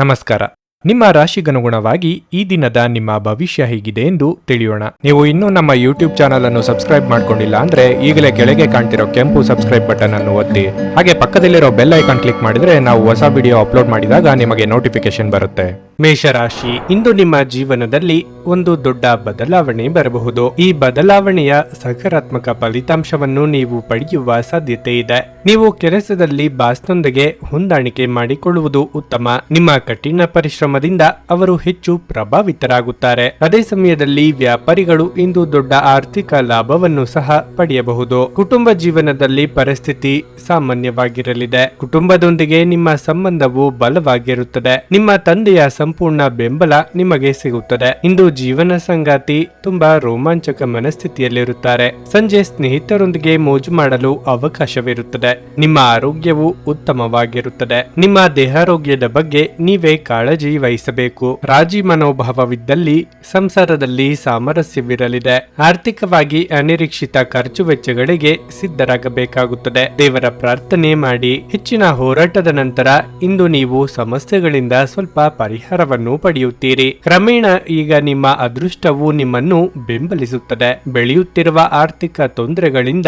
ನಮಸ್ಕಾರ. ನಿಮ್ಮ ರಾಶಿಗನುಗುಣವಾಗಿ ಈ ದಿನದ ನಿಮ್ಮ ಭವಿಷ್ಯ ಹೇಗಿದೆ ಎಂದು ತಿಳಿಯೋಣ. ನೀವು ಇನ್ನೂ ನಮ್ಮ ಯೂಟ್ಯೂಬ್ ಚಾನಲ್ ಅನ್ನು ಸಬ್ಸ್ಕ್ರೈಬ್ ಮಾಡ್ಕೊಂಡಿಲ್ಲ ಅಂದ್ರೆ ಈಗಲೇ ಕೆಳಗೆ ಕಾಣ್ತಿರೋ ಕೆಂಪು ಸಬ್ಸ್ಕ್ರೈಬ್ ಬಟನ್ ಅನ್ನು ಒತ್ತಿ, ಹಾಗೆ ಪಕ್ಕದಲ್ಲಿರೋ ಬೆಲ್ ಐಕಾನ್ ಕ್ಲಿಕ್ ಮಾಡಿದ್ರೆ ನಾವು ಹೊಸ ವಿಡಿಯೋ ಅಪ್ಲೋಡ್ ಮಾಡಿದಾಗ ನಿಮಗೆ ನೋಟಿಫಿಕೇಶನ್ ಬರುತ್ತೆ. ಮೇಷರಾಶಿ, ಇಂದು ನಿಮ್ಮ ಜೀವನದಲ್ಲಿ ಒಂದು ದೊಡ್ಡ ಬದಲಾವಣೆ ಬರಬಹುದು. ಈ ಬದಲಾವಣೆಯ ಸಕಾರಾತ್ಮಕ ಫಲಿತಾಂಶವನ್ನು ನೀವು ಪಡೆಯುವ ಸಾಧ್ಯತೆ ಇದೆ. ನೀವು ಕೆಲಸದಲ್ಲಿ ಬಾಸ್ನೊಂದಿಗೆ ಹೊಂದಾಣಿಕೆ ಮಾಡಿಕೊಳ್ಳುವುದು ಉತ್ತಮ. ನಿಮ್ಮ ಕಠಿಣ ಪರಿಶ್ರಮದಿಂದ ಅವರು ಹೆಚ್ಚು ಪ್ರಭಾವಿತರಾಗುತ್ತಾರೆ. ಅದೇ ಸಮಯದಲ್ಲಿ ವ್ಯಾಪಾರಿಗಳು ಇಂದು ದೊಡ್ಡ ಆರ್ಥಿಕ ಲಾಭವನ್ನು ಸಹ ಪಡೆಯಬಹುದು. ಕುಟುಂಬ ಜೀವನದಲ್ಲಿ ಪರಿಸ್ಥಿತಿ ಸಾಮಾನ್ಯವಾಗಿರಲಿದೆ. ಕುಟುಂಬದೊಂದಿಗೆ ನಿಮ್ಮ ಸಂಬಂಧವು ಬಲವಾಗಿರುತ್ತದೆ. ನಿಮ್ಮ ತಂದೆಯ ಸಂಪೂರ್ಣ ಬೆಂಬಲ ನಿಮಗೆ ಸಿಗುತ್ತದೆ. ಇಂದು ಜೀವನ ಸಂಗಾತಿ ತುಂಬಾ ರೋಮಾಂಚಕ ಮನಸ್ಥಿತಿಯಲ್ಲಿರುತ್ತಾರೆ. ಸಂಜೆ ಸ್ನೇಹಿತರೊಂದಿಗೆ ಮೋಜು ಮಾಡಲು ಅವಕಾಶವಿರುತ್ತದೆ. ನಿಮ್ಮ ಆರೋಗ್ಯವು ಉತ್ತಮವಾಗಿರುತ್ತದೆ. ನಿಮ್ಮ ದೇಹಾರೋಗ್ಯದ ಬಗ್ಗೆ ನೀವೇ ಕಾಳಜಿ ವಹಿಸಬೇಕು. ರಾಜಿ ಮನೋಭಾವವಿದ್ದಲ್ಲಿ ಸಂಸಾರದಲ್ಲಿ ಸಾಮರಸ್ಯವಿರಲಿದೆ. ಆರ್ಥಿಕವಾಗಿ ಅನಿರೀಕ್ಷಿತ ಖರ್ಚು ವೆಚ್ಚಗಳಿಗೆ ಸಿದ್ಧರಾಗಬೇಕಾಗುತ್ತದೆ. ದೇವರ ಪ್ರಾರ್ಥನೆ ಮಾಡಿ. ಹೆಚ್ಚಿನ ಹೋರಾಟದ ನಂತರ ಇಂದು ನೀವು ಸಮಸ್ಯೆಗಳಿಂದ ಸ್ವಲ್ಪ ಪರಿಹಾರವನ್ನು ಪಡೆಯುತ್ತೀರಿ. ಕ್ರಮೇಣ ಈಗ ನಿಮ್ಮ ಅದೃಷ್ಟವು ನಿಮ್ಮನ್ನು ಬೆಂಬಲಿಸುತ್ತದೆ. ಬೆಳೆಯುತ್ತಿರುವ ಆರ್ಥಿಕ ತೊಂದರೆಗಳಿಂದ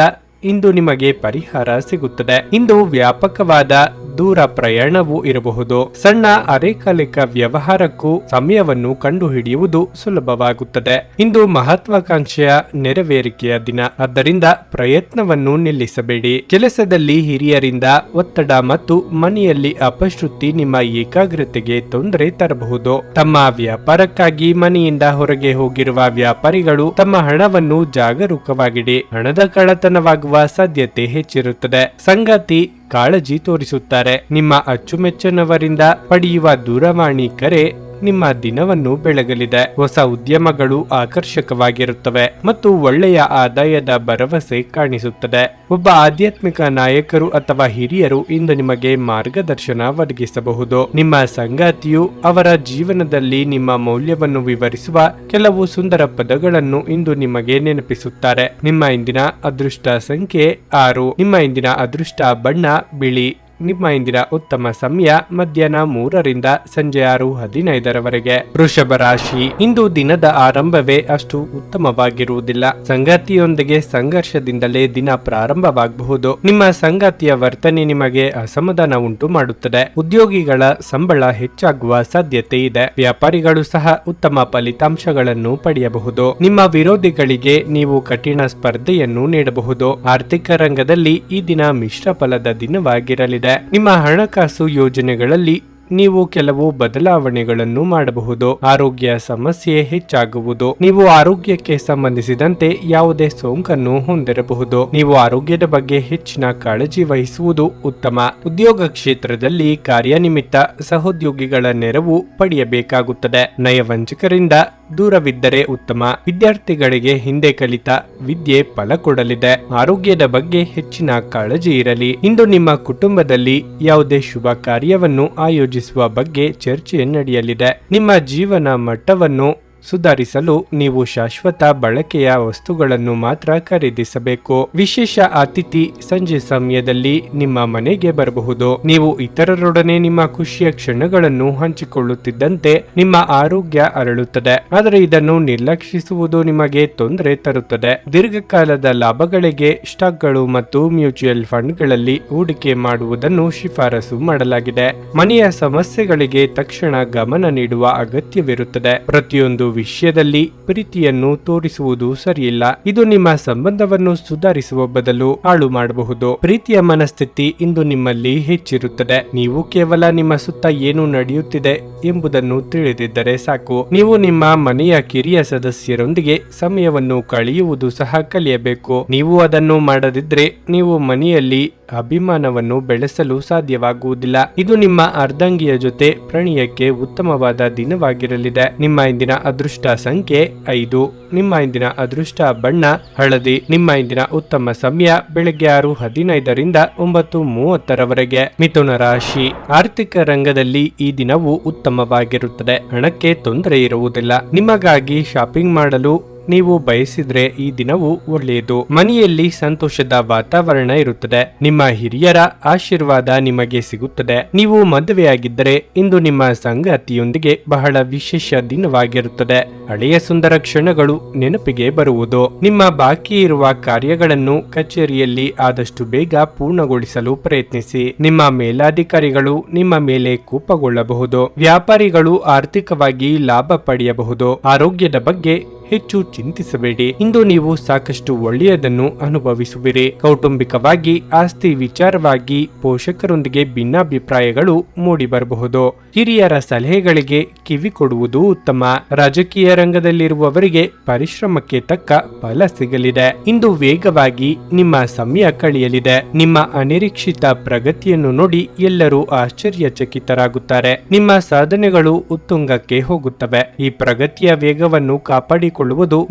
ಇಂದು ನಿಮಗೆ ಪರಿಹಾರ ಸಿಗುತ್ತದೆ. ಇಂದು ವ್ಯಾಪಕವಾದ ದೂರ ಪ್ರಯಾಣವೂ ಇರಬಹುದು. ಸಣ್ಣ ಅರೆಕಾಲಿಕ ವ್ಯವಹಾರಕ್ಕೂ ಸಮಯವನ್ನು ಕಂಡುಹಿಡಿಯುವುದು ಸುಲಭವಾಗುತ್ತದೆ. ಇಂದು ಮಹತ್ವಾಕಾಂಕ್ಷೆಯ ನೆರವೇರಿಕೆಯ ದಿನ, ಆದ್ದರಿಂದ ಪ್ರಯತ್ನವನ್ನು ನಿಲ್ಲಿಸಬೇಡಿ. ಕೆಲಸದಲ್ಲಿ ಹಿರಿಯರಿಂದ ಒತ್ತಡ ಮತ್ತು ಮನೆಯಲ್ಲಿ ಅಪಶ್ರುತಿ ನಿಮ್ಮ ಏಕಾಗ್ರತೆಗೆ ತೊಂದರೆ ತರಬಹುದು. ತಮ್ಮ ವ್ಯಾಪಾರಕ್ಕಾಗಿ ಮನೆಯಿಂದ ಹೊರಗೆ ಹೋಗಿರುವ ವ್ಯಾಪಾರಿಗಳು ತಮ್ಮ ಹಣವನ್ನು ಜಾಗರೂಕವಾಗಿಡಿ. ಹಣದ ಕಳ್ಳತನವಾಗುವ ಸಾಧ್ಯತೆ ಹೆಚ್ಚಿರುತ್ತದೆ. ಸಂಗಾತಿ ಕಾಳಜಿ ತೋರಿಸುತ್ತಾರೆ. ನಿಮ್ಮ ಅಚ್ಚುಮೆಚ್ಚಿನವರಿಂದ ಪಡೆಯುವ ದೂರವಾಣಿ ಕರೆ ನಿಮ್ಮ ದಿನವನ್ನು ಬೆಳಗಲಿದೆ. ಹೊಸ ಉದ್ಯಮಗಳು ಆಕರ್ಷಕವಾಗಿರುತ್ತವೆ ಮತ್ತು ಒಳ್ಳೆಯ ಆದಾಯದ ಭರವಸೆ ಕಾಣಿಸುತ್ತದೆ. ಒಬ್ಬ ಆಧ್ಯಾತ್ಮಿಕ ನಾಯಕರು ಅಥವಾ ಹಿರಿಯರು ಇಂದು ನಿಮಗೆ ಮಾರ್ಗದರ್ಶನ ಒದಗಿಸಬಹುದು. ನಿಮ್ಮ ಸಂಗಾತಿಯು ಅವರ ಜೀವನದಲ್ಲಿ ನಿಮ್ಮ ಮೌಲ್ಯವನ್ನು ವಿವರಿಸುವ ಕೆಲವು ಸುಂದರ ಪದಗಳನ್ನು ಇಂದು ನಿಮಗೆ ನೆನಪಿಸುತ್ತಾರೆ. ನಿಮ್ಮ ಇಂದಿನ ಅದೃಷ್ಟ ಸಂಖ್ಯೆ 6. ನಿಮ್ಮ ಇಂದಿನ ಅದೃಷ್ಟ ಬಣ್ಣ ಬಿಳಿ. ನಿಮ್ಮ ಇಂದಿನ ಉತ್ತಮ ಸಮಯ ಮಧ್ಯಾಹ್ನ 3 ರಿಂದ ಸಂಜೆ 6:15 ವೃಷಭ ರಾಶಿ, ಇಂದು ದಿನದ ಆರಂಭವೇ ಅಷ್ಟು ಉತ್ತಮವಾಗಿರುವುದಿಲ್ಲ. ಸಂಗಾತಿಯೊಂದಿಗೆ ಸಂಘರ್ಷದಿಂದಲೇ ದಿನ ಪ್ರಾರಂಭವಾಗಬಹುದು. ನಿಮ್ಮ ಸಂಗಾತಿಯ ವರ್ತನೆ ನಿಮಗೆ ಅಸಮಾಧಾನ ಉಂಟು ಮಾಡುತ್ತದೆ. ಉದ್ಯೋಗಿಗಳ ಸಂಬಳ ಹೆಚ್ಚಾಗುವ ಸಾಧ್ಯತೆ ಇದೆ. ವ್ಯಾಪಾರಿಗಳು ಸಹ ಉತ್ತಮ ಫಲಿತಾಂಶಗಳನ್ನು ಪಡೆಯಬಹುದು. ನಿಮ್ಮ ವಿರೋಧಿಗಳಿಗೆ ನೀವು ಕಠಿಣ ಸ್ಪರ್ಧೆಯನ್ನು ನೀಡಬಹುದು. ಆರ್ಥಿಕ ರಂಗದಲ್ಲಿ ಈ ದಿನ ಮಿಶ್ರ ಫಲದ ದಿನವಾಗಿರಲಿದೆ. ನಿಮ್ಮ ಹಣಕಾಸು ಯೋಜನೆಗಳಲ್ಲಿ ನೀವು ಕೆಲವು ಬದಲಾವಣೆಗಳನ್ನು ಮಾಡಬಹುದು. ಆರೋಗ್ಯ ಸಮಸ್ಯೆ ಹೆಚ್ಚಾಗುವುದು. ನೀವು ಆರೋಗ್ಯಕ್ಕೆ ಸಂಬಂಧಿಸಿದಂತೆ ಯಾವುದೇ ಸೋಂಕನ್ನು ಹೊಂದಿರಬಹುದು. ನೀವು ಆರೋಗ್ಯದ ಬಗ್ಗೆ ಹೆಚ್ಚಿನ ಕಾಳಜಿ ವಹಿಸುವುದು ಉತ್ತಮ. ಉದ್ಯೋಗ ಕ್ಷೇತ್ರದಲ್ಲಿ ಕಾರ್ಯನಿಮಿತ್ತ ಸಹೋದ್ಯೋಗಿಗಳ ನೆರವು ಪಡೆಯಬೇಕಾಗುತ್ತದೆ. ನಯವಂಚಕರಿಂದ ದೂರವಿದ್ದರೆ ಉತ್ತಮ. ವಿದ್ಯಾರ್ಥಿಗಳಿಗೆ ಹಿಂದೆ ಕಲಿತ ವಿದ್ಯೆ ಫಲ ಕೊಡಲಿದೆ. ಆರೋಗ್ಯದ ಬಗ್ಗೆ ಹೆಚ್ಚಿನ ಕಾಳಜಿ ಇರಲಿ. ಇಂದು ನಿಮ್ಮ ಕುಟುಂಬದಲ್ಲಿ ಯಾವುದೇ ಶುಭ ಕಾರ್ಯವನ್ನು ಆಯೋಜಿಸುವ ಬಗ್ಗೆ ಚರ್ಚೆ ನಡೆಯಲಿದೆ. ನಿಮ್ಮ ಜೀವನ ಮಟ್ಟವನ್ನು ಸುಧಾರಿಸಲು ನೀವು ಶಾಶ್ವತ ಬಳಕೆಯ ವಸ್ತುಗಳನ್ನು ಮಾತ್ರ ಖರೀದಿಸಬೇಕು. ವಿಶೇಷ ಅತಿಥಿ ಸಂಜೆ ಸಮಯದಲ್ಲಿ ನಿಮ್ಮ ಮನೆಗೆ ಬರಬಹುದು. ನೀವು ಇತರರೊಡನೆ ನಿಮ್ಮ ಖುಷಿಯ ಕ್ಷಣಗಳನ್ನು ಹಂಚಿಕೊಳ್ಳುತ್ತಿದ್ದಂತೆ ನಿಮ್ಮ ಆರೋಗ್ಯ ಅರಳುತ್ತದೆ. ಆದರೆ ಇದನ್ನು ನಿರ್ಲಕ್ಷಿಸುವುದು ನಿಮಗೆ ತೊಂದರೆ ತರುತ್ತದೆ. ದೀರ್ಘಕಾಲದ ಲಾಭಗಳಿಗೆ ಸ್ಟಾಕ್ಗಳು ಮತ್ತು ಮ್ಯೂಚುವಲ್ ಫಂಡ್ಗಳಲ್ಲಿ ಹೂಡಿಕೆ ಮಾಡುವುದನ್ನು ಶಿಫಾರಸು ಮಾಡಲಾಗಿದೆ. ಮನೆಯ ಸಮಸ್ಯೆಗಳಿಗೆ ತಕ್ಷಣ ಗಮನ ನೀಡುವ ಅಗತ್ಯವಿರುತ್ತದೆ. ಪ್ರತಿಯೊಂದು ವಿಷಯದಲ್ಲಿ ಪ್ರೀತಿಯನ್ನು ತೋರಿಸುವುದು ಸರಿಯಿಲ್ಲ. ಇದು ನಿಮ್ಮ ಸಂಬಂಧವನ್ನು ಸುಧಾರಿಸುವ ಬದಲು ಹಾಳು ಮಾಡಬಹುದು. ಪ್ರೀತಿಯ ಮನಸ್ಥಿತಿ ಇಂದು ನಿಮ್ಮಲ್ಲಿ ಹೆಚ್ಚಿರುತ್ತದೆ. ನೀವು ಕೇವಲ ನಿಮ್ಮ ಸುತ್ತ ಏನು ನಡೆಯುತ್ತಿದೆ ಎಂಬುದನ್ನು ತಿಳಿದಿದ್ದರೆ ಸಾಕು. ನೀವು ನಿಮ್ಮ ಮನೆಯ ಕಿರಿಯ ಸದಸ್ಯರೊಂದಿಗೆ ಸಮಯವನ್ನು ಕಳೆಯುವುದು ಸಹ ಕಲಿಯಬೇಕು. ನೀವು ಅದನ್ನು ಮಾಡದಿದ್ರೆ ನೀವು ಮನೆಯಲ್ಲಿ ಅಭಿಮಾನವನ್ನು ಬೆಳೆಸಲು ಸಾಧ್ಯವಾಗುವುದಿಲ್ಲ. ಇದು ನಿಮ್ಮ ಅರ್ಧಾಂಗಿಯ ಜೊತೆ ಪ್ರಣಯಕ್ಕೆ ಉತ್ತಮವಾದ ದಿನವಾಗಿರಲಿದೆ. ನಿಮ್ಮ ಇಂದಿನ ಅದೃಷ್ಟ ಸಂಖ್ಯೆ 5. ನಿಮ್ಮ ಇಂದಿನ ಅದೃಷ್ಟ ಬಣ್ಣ ಹಳದಿ. ನಿಮ್ಮ ಇಂದಿನ ಉತ್ತಮ ಸಮಯ ಬೆಳಗ್ಗೆ 6:15 ರಿಂದ 9:30 ಮಿಥುನ ರಾಶಿ, ಆರ್ಥಿಕ ರಂಗದಲ್ಲಿ ಈ ದಿನವು ಉತ್ತಮವಾಗಿರುತ್ತದೆ. ಹಣಕ್ಕೆ ತೊಂದರೆ ಇರುವುದಿಲ್ಲ. ನಿಮಗಾಗಿ ಶಾಪಿಂಗ್ ಮಾಡಲು ನೀವು ಬಯಸಿದ್ರೆ ಈ ದಿನವು ಒಳ್ಳೆಯದು. ಮನೆಯಲ್ಲಿ ಸಂತೋಷದ ವಾತಾವರಣ ಇರುತ್ತದೆ. ನಿಮ್ಮ ಹಿರಿಯರ ಆಶೀರ್ವಾದ ನಿಮಗೆ ಸಿಗುತ್ತದೆ. ನೀವು ಮದುವೆಯಾಗಿದ್ದರೆ ಇಂದು ನಿಮ್ಮ ಸಂಗಾತಿಯೊಂದಿಗೆ ಬಹಳ ವಿಶೇಷ ದಿನವಾಗಿರುತ್ತದೆ. ಹಳೆಯ ಸುಂದರ ಕ್ಷಣಗಳು ನೆನಪಿಗೆ ಬರುವುದು. ನಿಮ್ಮ ಬಾಕಿ ಇರುವ ಕಾರ್ಯಗಳನ್ನು ಕಚೇರಿಯಲ್ಲಿ ಆದಷ್ಟು ಬೇಗ ಪೂರ್ಣಗೊಳಿಸಲು ಪ್ರಯತ್ನಿಸಿ. ನಿಮ್ಮ ಮೇಲಾಧಿಕಾರಿಗಳು ನಿಮ್ಮ ಮೇಲೆ ಕೋಪಗೊಳ್ಳಬಹುದು. ವ್ಯಾಪಾರಿಗಳು ಆರ್ಥಿಕವಾಗಿ ಲಾಭ ಪಡೆಯಬಹುದು. ಆರೋಗ್ಯದ ಬಗ್ಗೆ ಹೆಚ್ಚು ಚಿಂತಿಸಬೇಡಿ. ಇಂದು ನೀವು ಸಾಕಷ್ಟು ಒಳ್ಳೆಯದನ್ನು ಅನುಭವಿಸುವಿರಿ. ಕೌಟುಂಬಿಕವಾಗಿ ಆಸ್ತಿ ವಿಚಾರವಾಗಿ ಪೋಷಕರೊಂದಿಗೆ ಭಿನ್ನಾಭಿಪ್ರಾಯಗಳು ಮೂಡಿ ಬರಬಹುದು. ಹಿರಿಯರ ಸಲಹೆಗಳಿಗೆ ಕಿವಿ ಕೊಡುವುದು ಉತ್ತಮ. ರಾಜಕೀಯ ರಂಗದಲ್ಲಿರುವವರಿಗೆ ಪರಿಶ್ರಮಕ್ಕೆ ತಕ್ಕ ಫಲ ಸಿಗಲಿದೆ. ಇಂದು ವೇಗವಾಗಿ ನಿಮ್ಮ ಸಮಯ ಕಳೆಯಲಿದೆ. ನಿಮ್ಮ ಅನಿರೀಕ್ಷಿತ ಪ್ರಗತಿಯನ್ನು ನೋಡಿ ಎಲ್ಲರೂ ಆಶ್ಚರ್ಯಚಕಿತರಾಗುತ್ತಾರೆ. ನಿಮ್ಮ ಸಾಧನೆಗಳು ಉತ್ತುಂಗಕ್ಕೆ ಹೋಗುತ್ತವೆ. ಈ ಪ್ರಗತಿಯ ವೇಗವನ್ನು ಕಾಪಾಡಿಕೊಳ್ಳುವುದು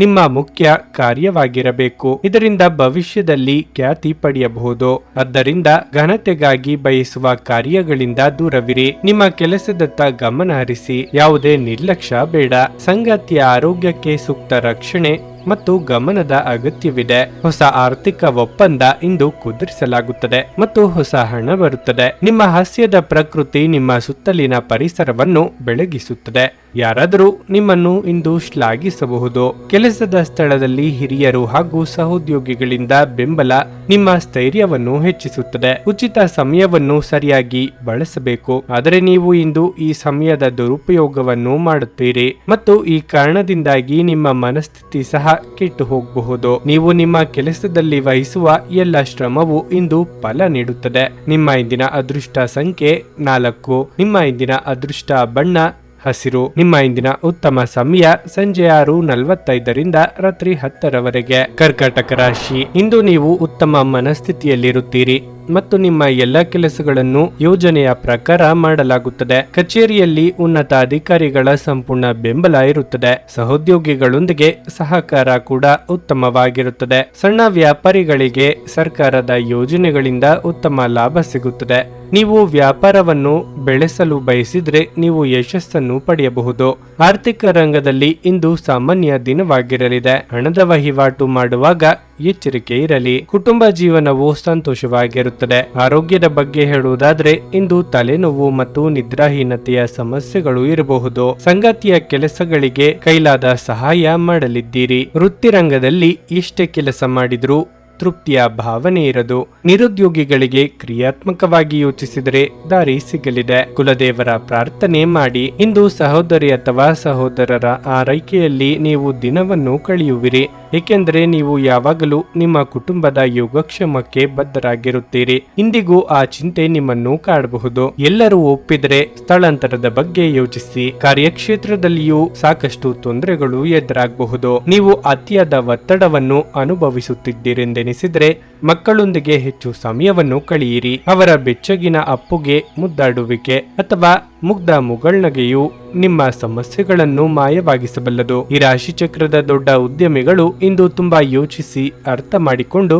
ನಿಮ್ಮ ಮುಖ್ಯ ಕಾರ್ಯವಾಗಿರಬೇಕು. ಇದರಿಂದ ಭವಿಷ್ಯದಲ್ಲಿ ಖ್ಯಾತಿ ಪಡೆಯಬಹುದು. ಆದ್ದರಿಂದ ಘನತೆಗಾಗಿ ಬಯಸುವ ಕಾರ್ಯಗಳಿಂದ ದೂರವಿರಿ. ನಿಮ್ಮ ಕೆಲಸದತ್ತ ಗಮನ ಹರಿಸಿ. ಯಾವುದೇ ನಿರ್ಲಕ್ಷ್ಯ ಬೇಡ. ಸಂಗಾತಿಯ ಆರೋಗ್ಯಕ್ಕೆ ಸೂಕ್ತ ರಕ್ಷಣೆ ಮತ್ತು ಗಮನದ ಅಗತ್ಯವಿದೆ. ಹೊಸ ಆರ್ಥಿಕ ಒಪ್ಪಂದ ಇಂದು ಕುದುರಿಸಲಾಗುತ್ತದೆ ಮತ್ತು ಹೊಸ ಹಣ ಬರುತ್ತದೆ. ನಿಮ್ಮ ಹಾಸ್ಯದ ಪ್ರಕೃತಿ ನಿಮ್ಮ ಸುತ್ತಲಿನ ಪರಿಸರವನ್ನು ಬೆಳಗಿಸುತ್ತದೆ. ಯಾರಾದರೂ ನಿಮ್ಮನ್ನು ಇಂದು ಶ್ಲಾಘಿಸಬಹುದು. ಕೆಲಸದ ಸ್ಥಳದಲ್ಲಿ ಹಿರಿಯರು ಹಾಗೂ ಸಹೋದ್ಯೋಗಿಗಳಿಂದ ಬೆಂಬಲ ನಿಮ್ಮ ಸ್ಥೈರ್ಯವನ್ನು ಹೆಚ್ಚಿಸುತ್ತದೆ. ಉಚಿತ ಸಮಯವನ್ನು ಸರಿಯಾಗಿ ಬಳಸಬೇಕು. ಆದರೆ ನೀವು ಇಂದು ಈ ಸಮಯದ ದುರುಪಯೋಗವನ್ನು ಮಾಡುತ್ತೀರಿ ಮತ್ತು ಈ ಕಾರಣದಿಂದಾಗಿ ನಿಮ್ಮ ಮನಸ್ಥಿತಿ ಸಹ ಕೆಟ್ಟು ಹೋಗಬಹುದು. ನೀವು ನಿಮ್ಮ ಕೆಲಸದಲ್ಲಿ ವಹಿಸುವ ಎಲ್ಲ ಶ್ರಮವು ಇಂದು ಫಲ ನೀಡುತ್ತದೆ. ನಿಮ್ಮ ಇಂದಿನ ಅದೃಷ್ಟ ಸಂಖ್ಯೆ 4. ನಿಮ್ಮ ಇಂದಿನ ಅದೃಷ್ಟ ಬಣ್ಣ ಹಸಿರು. ನಿಮ್ಮ ಇಂದಿನ ಉತ್ತಮ ಸಮಯ ಸಂಜೆ 6:45ರಿಂದ ರಾತ್ರಿ 10ರವರೆಗೆ. ಕರ್ಕಾಟಕ ರಾಶಿ. ಇಂದು ನೀವು ಉತ್ತಮ ಮನಸ್ಥಿತಿಯಲ್ಲಿರುತ್ತೀರಿ ಮತ್ತು ನಿಮ್ಮ ಎಲ್ಲ ಕೆಲಸಗಳನ್ನು ಯೋಜನೆಯ ಪ್ರಕಾರ ಮಾಡಲಾಗುತ್ತದೆ. ಕಚೇರಿಯಲ್ಲಿ ಉನ್ನತ ಅಧಿಕಾರಿಗಳ ಸಂಪೂರ್ಣ ಬೆಂಬಲ ಇರುತ್ತದೆ. ಸಹೋದ್ಯೋಗಿಗಳೊಂದಿಗೆ ಸಹಕಾರ ಕೂಡ ಉತ್ತಮವಾಗಿರುತ್ತದೆ. ಸಣ್ಣ ವ್ಯಾಪಾರಿಗಳಿಗೆ ಸರ್ಕಾರದ ಯೋಜನೆಗಳಿಂದ ಉತ್ತಮ ಲಾಭ ಸಿಗುತ್ತದೆ. ನೀವು ವ್ಯಾಪಾರವನ್ನು ಬೆಳೆಸಲು ಬಯಸಿದ್ರೆ ನೀವು ಯಶಸ್ಸನ್ನು ಪಡೆಯಬಹುದು. ಆರ್ಥಿಕ ರಂಗದಲ್ಲಿ ಇಂದು ಸಾಮಾನ್ಯ ದಿನವಾಗಿರಲಿದೆ. ಹಣದ ವಹಿವಾಟು ಮಾಡುವಾಗ ಎಚ್ಚರಿಕೆ ಇರಲಿ. ಕುಟುಂಬ ಜೀವನವು ಸಂತೋಷವಾಗಿರುತ್ತದೆ. ಆರೋಗ್ಯದ ಬಗ್ಗೆ ಹೇಳುವುದಾದ್ರೆ ಇಂದು ತಲೆನೋವು ಮತ್ತು ನಿದ್ರಾಹೀನತೆಯ ಸಮಸ್ಯೆಗಳು ಇರಬಹುದು. ಸಂಗಾತಿಯ ಕೆಲಸಗಳಿಗೆ ಕೈಲಾದ ಸಹಾಯ ಮಾಡಲಿದ್ದೀರಿ. ವೃತ್ತಿರಂಗದಲ್ಲಿ ಎಷ್ಟೇ ಕೆಲಸ ಮಾಡಿದ್ರೂ ತೃಪ್ತಿಯ ಭಾವನೆ ಇರದು. ನಿರುದ್ಯೋಗಿಗಳಿಗೆ ಕ್ರಿಯಾತ್ಮಕವಾಗಿ ಯೋಚಿಸಿದರೆ ದಾರಿ ಸಿಗಲಿದೆ. ಕುಲದೇವರ ಪ್ರಾರ್ಥನೆ ಮಾಡಿ. ಇಂದು ಸಹೋದರಿ ಅಥವಾ ಸಹೋದರರ ಆರೈಕೆಯಲ್ಲಿ ನೀವು ದಿನವನ್ನು ಕಳೆಯುವಿರಿ, ಏಕೆಂದರೆ ನೀವು ಯಾವಾಗಲೂ ನಿಮ್ಮ ಕುಟುಂಬದ ಯೋಗಕ್ಷೇಮಕ್ಕೆ ಬದ್ಧರಾಗಿರುತ್ತೀರಿ. ಇಂದಿಗೂ ಆ ಚಿಂತೆ ನಿಮ್ಮನ್ನು ಕಾಡಬಹುದು. ಎಲ್ಲರೂ ಒಪ್ಪಿದರೆ ಸ್ಥಳಾಂತರದ ಬಗ್ಗೆ ಯೋಚಿಸಿ. ಕಾರ್ಯಕ್ಷೇತ್ರದಲ್ಲಿಯೂ ಸಾಕಷ್ಟು ತೊಂದರೆಗಳು ಎದುರಾಗಬಹುದು. ನೀವು ಅತಿಯಾದ ಒತ್ತಡವನ್ನು ಅನುಭವಿಸುತ್ತಿದ್ದೀರೆಂದೆನಿಸಿದರೆ ಮಕ್ಕಳೊಂದಿಗೆ ಹೆಚ್ಚು ಸಮಯವನ್ನು ಕಳೆಯಿರಿ. ಅವರ ಬೆಚ್ಚಗಿನ ಅಪ್ಪುಗೆ ಮುದ್ದಾಡುವಿಕೆ ಅಥವಾ ಮುಗ್ಧ ಮುಗುಳ್ನಗೆಯು ನಿಮ್ಮ ಸಮಸ್ಯೆಗಳನ್ನು ಮಾಯವಾಗಿಸಬಲ್ಲದು. ಈ ರಾಶಿಚಕ್ರದ ದೊಡ್ಡ ಉದ್ಯಮಿಗಳು ಇಂದು ತುಂಬಾ ಯೋಚಿಸಿ ಅರ್ಥ ಮಾಡಿಕೊಂಡು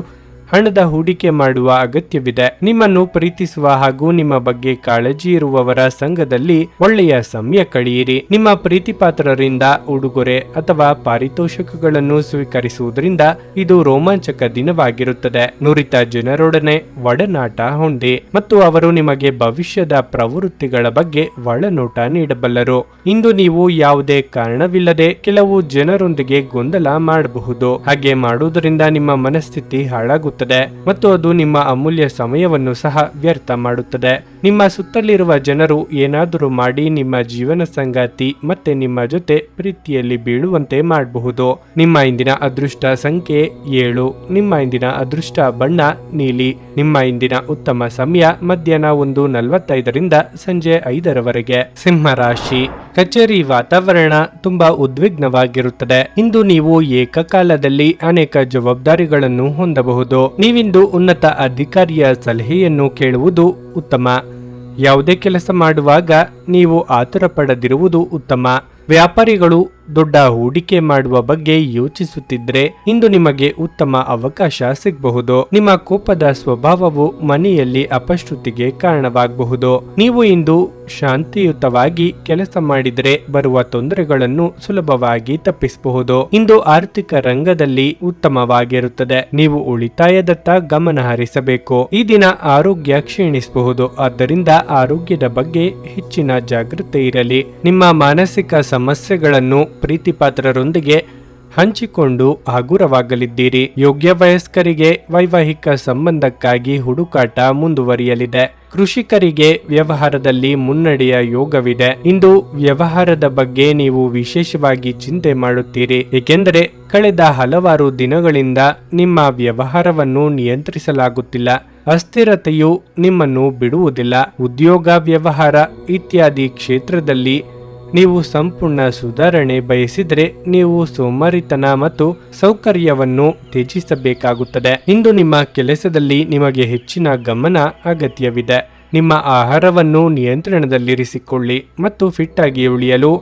ಹಣದ ಹೂಡಿಕೆ ಮಾಡುವ ಅಗತ್ಯವಿದೆ. ನಿಮ್ಮನ್ನು ಪ್ರೀತಿಸುವ ಹಾಗೂ ನಿಮ್ಮ ಬಗ್ಗೆ ಕಾಳಜಿ ಇರುವವರ ಸಂಘದಲ್ಲಿ ಒಳ್ಳೆಯ ಸಮಯ ಕಳೆಯಿರಿ. ನಿಮ್ಮ ಪ್ರೀತಿಪಾತ್ರರಿಂದ ಉಡುಗೊರೆ ಅಥವಾ ಪಾರಿತೋಷಕಗಳನ್ನು ಸ್ವೀಕರಿಸುವುದರಿಂದ ಇದು ರೋಮಾಂಚಕ ದಿನವಾಗಿರುತ್ತದೆ. ನುರಿತ ಜನರೊಡನೆ ಒಡನಾಟ ಹೊಂದಿ ಮತ್ತು ಅವರು ನಿಮಗೆ ಭವಿಷ್ಯದ ಪ್ರವೃತ್ತಿಗಳ ಬಗ್ಗೆ ಒಳನೋಟ ನೀಡಬಲ್ಲರು. ಇಂದು ನೀವು ಯಾವುದೇ ಕಾರಣವಿಲ್ಲದೆ ಕೆಲವು ಜನರೊಂದಿಗೆ ಗೊಂದಲ ಮಾಡಬಹುದು. ಹಾಗೆ ಮಾಡುವುದರಿಂದ ನಿಮ್ಮ ಮನಸ್ಥಿತಿ ಹಾಳಾಗುತ್ತದೆ ಮತ್ತು ಅದು ನಿಮ್ಮ ಅಮೂಲ್ಯ ಸಮಯವನ್ನು ಸಹ ವ್ಯರ್ಥ ಮಾಡುತ್ತದೆ. ನಿಮ್ಮ ಸುತ್ತಲಿರುವ ಜನರು ಏನಾದರೂ ಮಾಡಿ ನಿಮ್ಮ ಜೀವನ ಸಂಗಾತಿ ಮತ್ತೆ ನಿಮ್ಮ ಜೊತೆ ಪ್ರೀತಿಯಲ್ಲಿ ಬೀಳುವಂತೆ ಮಾಡಬಹುದು. ನಿಮ್ಮ ಇಂದಿನ ಅದೃಷ್ಟ ಸಂಖ್ಯೆ 7. ನಿಮ್ಮ ಇಂದಿನ ಅದೃಷ್ಟ ಬಣ್ಣ ನೀಲಿ. ನಿಮ್ಮ ಇಂದಿನ ಉತ್ತಮ ಸಮಯ ಮಧ್ಯಾಹ್ನ 1:45ರಿಂದ ಸಂಜೆ 5ರವರೆಗೆ. ಸಿಂಹ ರಾಶಿ. ಕಚೇರಿ ವಾತಾವರಣ ತುಂಬಾ ಉದ್ವಿಗ್ನವಾಗಿರುತ್ತದೆ. ಇಂದು ನೀವು ಏಕಕಾಲದಲ್ಲಿ ಅನೇಕ ಜವಾಬ್ದಾರಿಗಳನ್ನು ಹೊಂದಬಹುದು. ನೀವಿಂದು ಉನ್ನತ ಅಧಿಕಾರಿಯ ಸಲಹೆಯನ್ನು ಕೇಳುವುದು ಉತ್ತಮ. ಯಾವುದೇ ಕೆಲಸ ಮಾಡುವಾಗ ನೀವು ಆತುರ ಪಡದಿರುವುದು ಉತ್ತಮ. ವ್ಯಾಪಾರಿಗಳು ದೊಡ್ಡ ಹೂಡಿಕೆ ಮಾಡುವ ಬಗ್ಗೆ ಯೋಚಿಸುತ್ತಿದ್ರೆ ಇಂದು ನಿಮಗೆ ಉತ್ತಮ ಅವಕಾಶ ಸಿಗಬಹುದು. ನಿಮ್ಮ ಕೋಪದ ಸ್ವಭಾವವು ಮನೆಯಲ್ಲಿ ಅಪಶ್ರುತಿಗೆ ಕಾರಣವಾಗಬಹುದು. ನೀವು ಇಂದು ಶಾಂತಿಯುತವಾಗಿ ಕೆಲಸ ಮಾಡಿದರೆ ಬರುವ ತೊಂದರೆಗಳನ್ನು ಸುಲಭವಾಗಿ ತಪ್ಪಿಸಬಹುದು. ಇಂದು ಆರ್ಥಿಕ ರಂಗದಲ್ಲಿ ಉತ್ತಮವಾಗಿರುತ್ತದೆ. ನೀವು ಉಳಿತಾಯದತ್ತ ಗಮನ ಹರಿಸಬೇಕು. ಈ ದಿನ ಆರೋಗ್ಯ ಕ್ಷೀಣಿಸಬಹುದು. ಆದ್ದರಿಂದ ಆರೋಗ್ಯದ ಬಗ್ಗೆ ಹೆಚ್ಚಿನ ಜಾಗೃತೆ ಇರಲಿ. ನಿಮ್ಮ ಮಾನಸಿಕ ಸಮಸ್ಯೆಗಳನ್ನು ಪ್ರೀತಿಪಾತ್ರರೊಂದಿಗೆ ಹಂಚಿಕೊಂಡು ಹಗುರವಾಗಲಿದ್ದೀರಿ. ಯೋಗ್ಯ ವಯಸ್ಕರಿಗೆ ವೈವಾಹಿಕ ಸಂಬಂಧಕ್ಕಾಗಿ ಹುಡುಕಾಟ ಮುಂದುವರಿಯಲಿದೆ. ಕೃಷಿಕರಿಗೆ ವ್ಯವಹಾರದಲ್ಲಿ ಮುನ್ನಡೆಯ ಯೋಗವಿದೆ. ಇಂದು ವ್ಯವಹಾರದ ಬಗ್ಗೆ ನೀವು ವಿಶೇಷವಾಗಿ ಚಿಂತೆ ಮಾಡುತ್ತೀರಿ, ಏಕೆಂದರೆ ಕಳೆದ ಹಲವಾರು ದಿನಗಳಿಂದ ನಿಮ್ಮ ವ್ಯವಹಾರವನ್ನು ನಿಯಂತ್ರಿಸಲಾಗುತ್ತಿಲ್ಲ. ಅಸ್ಥಿರತೆಯು ನಿಮ್ಮನ್ನು ಬಿಡುವುದಿಲ್ಲ. ಉದ್ಯೋಗ, ವ್ಯವಹಾರ ಇತ್ಯಾದಿ ಕ್ಷೇತ್ರದಲ್ಲಿ ನೀವು ಸಂಪೂರ್ಣ ಸುಧಾರಣೆ ಬಯಸಿದರೆ ನೀವು ಸೋಮಾರಿತನ ಮತ್ತು ಸೌಕರ್ಯವನ್ನು ತ್ಯಜಿಸಬೇಕಾಗುತ್ತದೆ. ಇಂದು ನಿಮ್ಮ ಕೆಲಸದಲ್ಲಿ ನಿಮಗೆ ಹೆಚ್ಚಿನ ಗಮನ ಅಗತ್ಯವಿದೆ. ನಿಮ್ಮ ಆಹಾರವನ್ನು ನಿಯಂತ್ರಣದಲ್ಲಿರಿಸಿಕೊಳ್ಳಿ ಮತ್ತು ಫಿಟ್ ಆಗಿ ಉಳಿಯಲು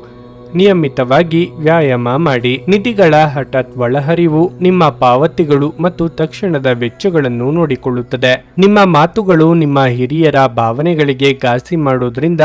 ನಿಯಮಿತವಾಗಿ ವ್ಯಾಯಾಮ ಮಾಡಿ. ನಿಧಿಗಳ ಹಠಾತ್ ಒಳಹರಿವು ನಿಮ್ಮ ಪಾವತಿಗಳು ಮತ್ತು ತಕ್ಷಣದ ವೆಚ್ಚಗಳನ್ನು ನೋಡಿಕೊಳ್ಳುತ್ತದೆ. ನಿಮ್ಮ ಮಾತುಗಳು ನಿಮ್ಮ ಹಿರಿಯರ ಭಾವನೆಗಳಿಗೆ ಘಾಸಿ ಮಾಡುವುದರಿಂದ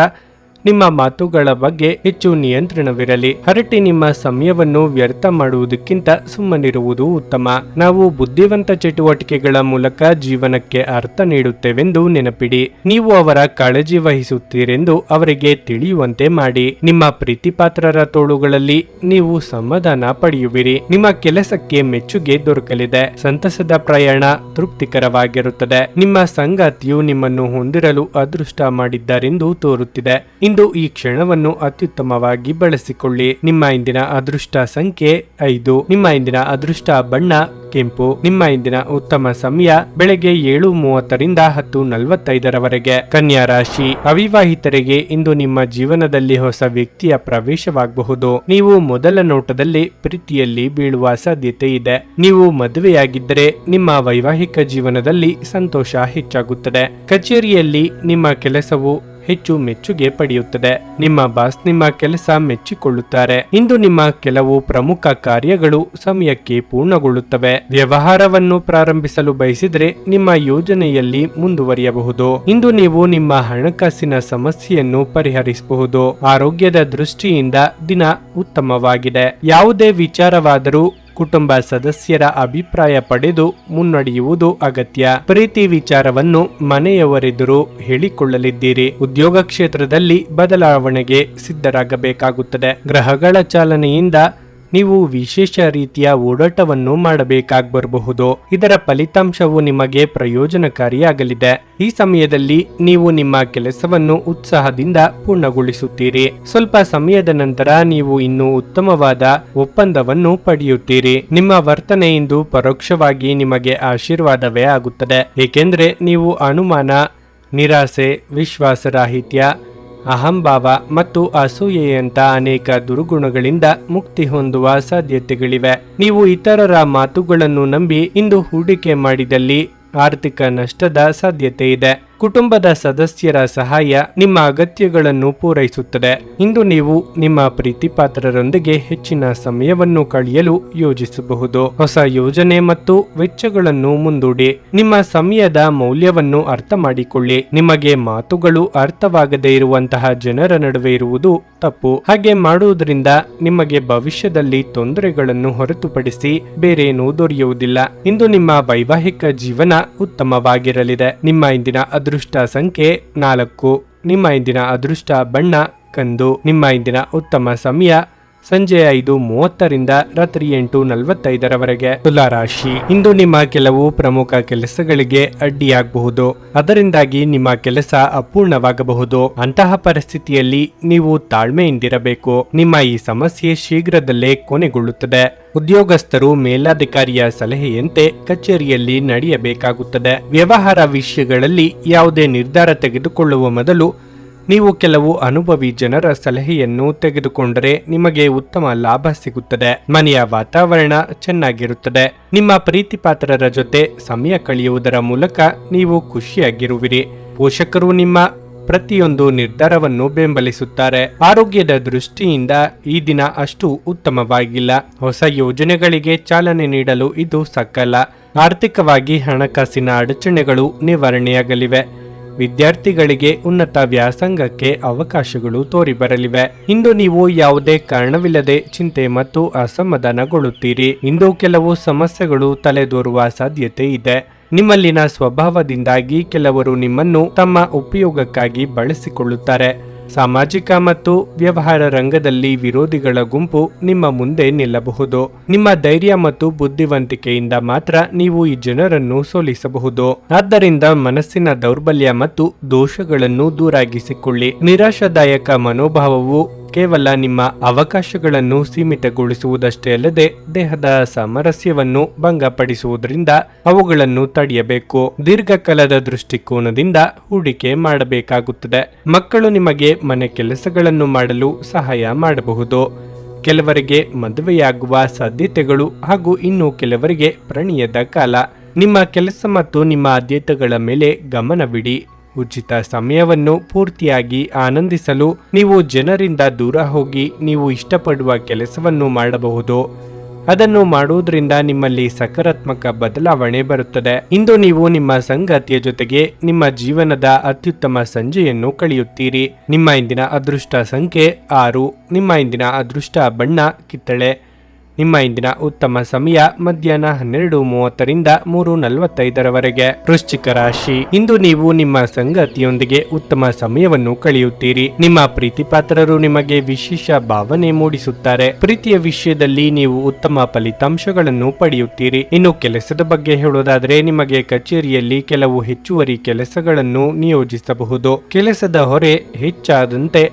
ನಿಮ್ಮ ಮಾತುಗಳ ಬಗ್ಗೆ ಹೆಚ್ಚು ನಿಯಂತ್ರಣವಿರಲಿ. ಹರಟಿ ನಿಮ್ಮ ಸಮಯವನ್ನು ವ್ಯರ್ಥ ಮಾಡುವುದಕ್ಕಿಂತ ಸುಮ್ಮನಿರುವುದು ಉತ್ತಮ. ನಾವು ಬುದ್ಧಿವಂತ ಚಟುವಟಿಕೆಗಳ ಮೂಲಕ ಜೀವನಕ್ಕೆ ಅರ್ಥ ನೀಡುತ್ತೇವೆಂದು ನೆನಪಿಡಿ. ನೀವು ಅವರ ಕಾಳಜಿ ವಹಿಸುತ್ತೀರೆಂದು ಅವರಿಗೆ ತಿಳಿಯುವಂತೆ ಮಾಡಿ. ನಿಮ್ಮ ಪ್ರೀತಿಪಾತ್ರರ ತೋಳುಗಳಲ್ಲಿ ನೀವು ಸಮಾಧಾನ ಪಡೆಯುವಿರಿ. ನಿಮ್ಮ ಕೆಲಸಕ್ಕೆ ಮೆಚ್ಚುಗೆ ದೊರಕಲಿದೆ. ಸಂತಸದ ಪ್ರಯಾಣ ತೃಪ್ತಿಕರವಾಗಿರುತ್ತದೆ. ನಿಮ್ಮ ಸಂಗಾತಿಯು ನಿಮ್ಮನ್ನು ಹೊಂದಿರಲು ಅದೃಷ್ಟ ಮಾಡಿದ್ದಾರೆಂದು ತೋರುತ್ತಿದೆ. ಇಂದು ಈ ಕ್ಷಣವನ್ನು ಅತ್ಯುತ್ತಮವಾಗಿ ಬಳಸಿಕೊಳ್ಳಿ. ನಿಮ್ಮ ಇಂದಿನ ಅದೃಷ್ಟ ಸಂಖ್ಯೆ 5. ನಿಮ್ಮ ಇಂದಿನ ಅದೃಷ್ಟ ಬಣ್ಣ ಕೆಂಪು. ನಿಮ್ಮ ಇಂದಿನ ಉತ್ತಮ ಸಮಯ ಬೆಳಗ್ಗೆ 7:30ರಿಂದ 10:45ರವರೆಗೆ. ಕನ್ಯಾ ರಾಶಿ. ಅವಿವಾಹಿತರಿಗೆ ಇಂದು ನಿಮ್ಮ ಜೀವನದಲ್ಲಿ ಹೊಸ ವ್ಯಕ್ತಿಯ ಪ್ರವೇಶವಾಗಬಹುದು. ನೀವು ಮೊದಲ ನೋಟದಲ್ಲಿ ಪ್ರೀತಿಯಲ್ಲಿ ಬೀಳುವ ಸಾಧ್ಯತೆ ಇದೆ. ನೀವು ಮದುವೆಯಾಗಿದ್ದರೆ ನಿಮ್ಮ ವೈವಾಹಿಕ ಜೀವನದಲ್ಲಿ ಸಂತೋಷ ಹೆಚ್ಚಾಗುತ್ತದೆ. ಕಚೇರಿಯಲ್ಲಿ ನಿಮ್ಮ ಕೆಲಸವು ಹೆಚ್ಚು ಮೆಚ್ಚುಗೆ ಪಡೆಯುತ್ತದೆ. ನಿಮ್ಮ ಬಾಸ್ ನಿಮ್ಮ ಕೆಲಸ ಮೆಚ್ಚಿಕೊಳ್ಳುತ್ತಾರೆ. ಇಂದು ನಿಮ್ಮ ಕೆಲವು ಪ್ರಮುಖ ಕಾರ್ಯಗಳು ಸಮಯಕ್ಕೆ ಪೂರ್ಣಗೊಳ್ಳುತ್ತವೆ. ವ್ಯವಹಾರವನ್ನು ಪ್ರಾರಂಭಿಸಲು ಬಯಸಿದರೆ ನಿಮ್ಮ ಯೋಜನೆಯಲ್ಲಿ ಮುಂದುವರಿಯಬಹುದು. ಇಂದು ನೀವು ನಿಮ್ಮ ಹಣಕಾಸಿನ ಸಮಸ್ಯೆಯನ್ನು ಪರಿಹರಿಸಬಹುದು. ಆರೋಗ್ಯದ ದೃಷ್ಟಿಯಿಂದ ದಿನ ಉತ್ತಮವಾಗಿದೆ. ಯಾವುದೇ ವಿಚಾರವಾದರೂ ಕುಟುಂಬ ಸದಸ್ಯರ ಅಭಿಪ್ರಾಯ ಪಡೆದು ಮುನ್ನಡೆಯುವುದು ಅಗತ್ಯ. ಪ್ರೀತಿ ವಿಚಾರವನ್ನು ಮನೆಯವರೆದುರು ಹೇಳಿಕೊಳ್ಳಲಿದ್ದೀರಿ. ಉದ್ಯೋಗ ಕ್ಷೇತ್ರದಲ್ಲಿ ಬದಲಾವಣೆಗೆ ಸಿದ್ಧರಾಗಬೇಕಾಗುತ್ತದೆ. ಗ್ರಹಗಳ ಚಾಲನೆಯಿಂದ ನೀವು ವಿಶೇಷ ರೀತಿಯ ಓಡಾಟವನ್ನು ಮಾಡಬೇಕಾಗಬರಬಹುದು. ಇದರ ಫಲಿತಾಂಶವು ನಿಮಗೆ ಪ್ರಯೋಜನಕಾರಿಯಾಗಲಿದೆ. ಈ ಸಮಯದಲ್ಲಿ ನೀವು ನಿಮ್ಮ ಕೆಲಸವನ್ನು ಉತ್ಸಾಹದಿಂದ ಪೂರ್ಣಗೊಳಿಸುತ್ತೀರಿ. ಸ್ವಲ್ಪ ಸಮಯದ ನಂತರ ನೀವು ಇನ್ನೂ ಉತ್ತಮವಾದ ಒಪ್ಪಂದವನ್ನು ಪಡೆಯುತ್ತೀರಿ. ನಿಮ್ಮ ವರ್ತನೆಯಿಂದ ಪರೋಕ್ಷವಾಗಿ ನಿಮಗೆ ಆಶೀರ್ವಾದವೇ ಆಗುತ್ತದೆ, ಏಕೆಂದರೆ ನೀವು ಅನುಮಾನ, ನಿರಾಸೆ, ವಿಶ್ವಾಸರಾಹಿತ್ಯ, ಅಹಂಭಾವ ಮತ್ತು ಅಸೂಯೆಯಂತ ಅನೇಕ ದುರ್ಗುಣಗಳಿಂದ ಮುಕ್ತಿ ಹೊಂದುವ ಸಾಧ್ಯತೆಗಳಿವೆ. ನೀವು ಇತರರ ಮಾತುಗಳನ್ನು ನಂಬಿ ಇಂದು ಹೂಡಿಕೆ ಮಾಡಿದಲ್ಲಿ ಆರ್ಥಿಕ ನಷ್ಟದ ಸಾಧ್ಯತೆ ಇದೆ. ಕುಟುಂಬದ ಸದಸ್ಯರ ಸಹಾಯ ನಿಮ್ಮ ಅಗತ್ಯಗಳನ್ನು ಪೂರೈಸುತ್ತದೆ. ಇಂದು ನೀವು ನಿಮ್ಮ ಪ್ರೀತಿಪಾತ್ರರೊಂದಿಗೆ ಹೆಚ್ಚಿನ ಸಮಯವನ್ನು ಕಳೆಯಲು ಯೋಜಿಸಬಹುದು. ಹೊಸ ಯೋಜನೆ ಮತ್ತು ವೆಚ್ಚಗಳನ್ನು ಮುಂದೂಡಿ. ನಿಮ್ಮ ಸಮಯದ ಮೌಲ್ಯವನ್ನು ಅರ್ಥ ಮಾಡಿಕೊಳ್ಳಿ. ನಿಮಗೆ ಮಾತುಗಳು ಅರ್ಥವಾಗದೇ ಇರುವಂತಹ ಜನರ ನಡುವೆ ಇರುವುದು ತಪ್ಪು. ಹಾಗೆ ಮಾಡುವುದರಿಂದ ನಿಮಗೆ ಭವಿಷ್ಯದಲ್ಲಿ ತೊಂದರೆಗಳನ್ನು ಹೊರತುಪಡಿಸಿ ಬೇರೇನೂ ದೊರೆಯುವುದಿಲ್ಲ. ಇಂದು ನಿಮ್ಮ ವೈವಾಹಿಕ ಜೀವನ ಉತ್ತಮವಾಗಿರಲಿದೆ. ನಿಮ್ಮ ಇಂದಿನ ಅದೃಷ್ಟ ಸಂಖ್ಯೆ 4. ನಿಮ್ಮ ಇಂದಿನ ಅದೃಷ್ಟ ಬಣ್ಣ ಕಂದು. ನಿಮ್ಮ ಇಂದಿನ ಉತ್ತಮ ಸಮಯ ಸಂಜೆ 5:30ರಿಂದ ರಾತ್ರಿ 8:45ರವರೆಗೆ. ತುಲಾರಾಶಿ. ಇಂದು ನಿಮ್ಮ ಕೆಲವು ಪ್ರಮುಖ ಕೆಲಸಗಳಿಗೆ ಅಡ್ಡಿಯಾಗಬಹುದು. ಅದರಿಂದಾಗಿ ನಿಮ್ಮ ಕೆಲಸ ಅಪೂರ್ಣವಾಗಬಹುದು. ಅಂತಹ ಪರಿಸ್ಥಿತಿಯಲ್ಲಿ ನೀವು ತಾಳ್ಮೆಯಿಂದಿರಬೇಕು. ನಿಮ್ಮ ಈ ಸಮಸ್ಯೆ ಶೀಘ್ರದಲ್ಲೇ ಕೊನೆಗೊಳ್ಳುತ್ತದೆ. ಉದ್ಯೋಗಸ್ಥರು ಮೇಲಾಧಿಕಾರಿಯ ಸಲಹೆಯಂತೆ ಕಚೇರಿಯಲ್ಲಿ ನಡೆಯಬೇಕಾಗುತ್ತದೆ. ವ್ಯವಹಾರ ವಿಷಯಗಳಲ್ಲಿ ಯಾವುದೇ ನಿರ್ಧಾರ ತೆಗೆದುಕೊಳ್ಳುವ ಮೊದಲು ನೀವು ಕೆಲವು ಅನುಭವಿ ಜನರ ಸಲಹೆಯನ್ನು ತೆಗೆದುಕೊಂಡರೆ ನಿಮಗೆ ಉತ್ತಮ ಲಾಭ ಸಿಗುತ್ತದೆ. ಮನೆಯ ವಾತಾವರಣ ಚೆನ್ನಾಗಿರುತ್ತದೆ. ನಿಮ್ಮ ಪ್ರೀತಿಪಾತ್ರರ ಜೊತೆ ಸಮಯ ಕಳೆಯುವುದರ ಮೂಲಕ ನೀವು ಖುಷಿಯಾಗಿರುವಿರಿ. ಪೋಷಕರು ನಿಮ್ಮ ಪ್ರತಿಯೊಂದು ನಿರ್ಧಾರವನ್ನು ಬೆಂಬಲಿಸುತ್ತಾರೆ. ಆರೋಗ್ಯದ ದೃಷ್ಟಿಯಿಂದ ಈ ದಿನ ಅಷ್ಟು ಉತ್ತಮವಾಗಿಲ್ಲ. ಹೊಸ ಯೋಜನೆಗಳಿಗೆ ಚಾಲನೆ ನೀಡಲು ಇದು ಸಕಾಲ. ಆರ್ಥಿಕವಾಗಿ ಹಣಕಾಸಿನ ಅಡಚಣೆಗಳು ನಿವಾರಣೆಯಾಗಲಿವೆ. ವಿದ್ಯಾರ್ಥಿಗಳಿಗೆ ಉನ್ನತ ವ್ಯಾಸಂಗಕ್ಕೆ ಅವಕಾಶಗಳು ತೋರಿಬರಲಿವೆ. ಇಂದು ನೀವು ಯಾವುದೇ ಕಾರಣವಿಲ್ಲದೆ ಚಿಂತೆ ಮತ್ತು ಅಸಮಾಧಾನಗೊಳ್ಳುತ್ತೀರಿ. ಇಂದು ಕೆಲವು ಸಮಸ್ಯೆಗಳು ತಲೆದೋರುವ ಸಾಧ್ಯತೆ ಇದೆ. ನಿಮ್ಮಲ್ಲಿನ ಸ್ವಭಾವದಿಂದಾಗಿ ಕೆಲವರು ನಿಮ್ಮನ್ನು ತಮ್ಮ ಉಪಯೋಗಕ್ಕಾಗಿ ಬಳಸಿಕೊಳ್ಳುತ್ತಾರೆ. ಸಾಮಾಜಿಕ ಮತ್ತು ವ್ಯವಹಾರ ರಂಗದಲ್ಲಿ ವಿರೋಧಿಗಳ ಗುಂಪು ನಿಮ್ಮ ಮುಂದೆ ನಿಲ್ಲಬಹುದು. ನಿಮ್ಮ ಧೈರ್ಯ ಮತ್ತು ಬುದ್ಧಿವಂತಿಕೆಯಿಂದ ಮಾತ್ರ ನೀವು ಈ ಜನರನ್ನು ಸೋಲಿಸಬಹುದು. ಆದ್ದರಿಂದ ಮನಸ್ಸಿನ ದೌರ್ಬಲ್ಯ ಮತ್ತು ದೋಷಗಳನ್ನು ದೂರಾಗಿಸಿಕೊಳ್ಳಿ. ನಿರಾಶಾದಾಯಕ ಮನೋಭಾವವು ಕೇವಲ ನಿಮ್ಮ ಅವಕಾಶಗಳನ್ನು ಸೀಮಿತಗೊಳಿಸುವುದಷ್ಟೇ ಅಲ್ಲದೆ ದೇಹದ ಸಾಮರಸ್ಯವನ್ನು ಭಂಗಪಡಿಸುವುದರಿಂದ ಅವುಗಳನ್ನು ತಡೆಯಬೇಕು. ದೀರ್ಘಕಾಲದ ದೃಷ್ಟಿಕೋನದಿಂದ ಹೂಡಿಕೆ ಮಾಡಬೇಕಾಗುತ್ತದೆ. ಮಕ್ಕಳು ನಿಮಗೆ ಮನೆ ಕೆಲಸಗಳನ್ನು ಮಾಡಲು ಸಹಾಯ ಮಾಡಬಹುದು. ಕೆಲವರಿಗೆ ಮದುವೆಯಾಗುವ ಸಾಧ್ಯತೆಗಳು ಹಾಗೂ ಇನ್ನು ಕೆಲವರಿಗೆ ಪ್ರಣಯದ ಕಾಲ. ನಿಮ್ಮ ಕೆಲಸ ಮತ್ತು ನಿಮ್ಮ ಆದ್ಯತೆಗಳ ಮೇಲೆ ಗಮನವಿಡಿ. ಉಚಿತ ಸಮಯವನ್ನು ಪೂರ್ತಿಯಾಗಿ ಆನಂದಿಸಲು ನೀವು ಜನರಿಂದ ದೂರ ಹೋಗಿ ನೀವು ಇಷ್ಟಪಡುವ ಕೆಲಸವನ್ನು ಮಾಡಬಹುದು. ಅದನ್ನು ಮಾಡುವುದರಿಂದ ನಿಮ್ಮಲ್ಲಿ ಸಕಾರಾತ್ಮಕ ಬದಲಾವಣೆ ಬರುತ್ತದೆ. ಇಂದು ನೀವು ನಿಮ್ಮ ಸಂಗಾತಿಯ ಜೊತೆಗೆ ನಿಮ್ಮ ಜೀವನದ ಅತ್ಯುತ್ತಮ ಸಂಜೆಯನ್ನು ಕಳೆಯುತ್ತೀರಿ. ನಿಮ್ಮ ಇಂದಿನ ಅದೃಷ್ಟ ಸಂಖ್ಯೆ 6. ನಿಮ್ಮ ಇಂದಿನ ಅದೃಷ್ಟ ಬಣ್ಣ ಕಿತ್ತಳೆ. ನಿಮ್ಮ ಇಂದಿನ ಉತ್ತಮ ಸಮಯ ಮಧ್ಯಾಹ್ನ 12:30ರಿಂದ 3:45ರವರೆಗೆ. ವೃಶ್ಚಿಕ ರಾಶಿ. ಇಂದು ನೀವು ನಿಮ್ಮ ಸಂಗಾತಿಯೊಂದಿಗೆ ಉತ್ತಮ ಸಮಯವನ್ನು ಕಳೆಯುತ್ತೀರಿ. ನಿಮ್ಮ ಪ್ರೀತಿ ಪಾತ್ರರು ನಿಮಗೆ ವಿಶೇಷ ಭಾವನೆ ಮೂಡಿಸುತ್ತಾರೆ. ಪ್ರೀತಿಯ ವಿಷಯದಲ್ಲಿ ನೀವು ಉತ್ತಮ ಫಲಿತಾಂಶಗಳನ್ನು ಪಡೆಯುತ್ತೀರಿ. ಇನ್ನು ಕೆಲಸದ ಬಗ್ಗೆ ಹೇಳೋದಾದ್ರೆ ನಿಮಗೆ ಕಚೇರಿಯಲ್ಲಿ ಕೆಲವು ಹೆಚ್ಚುವರಿ ಕೆಲಸಗಳನ್ನು ನಿಯೋಜಿಸಬಹುದು. ಕೆಲಸದ ಹೊರೆ ಹೆಚ್ಚಾದಂತೆ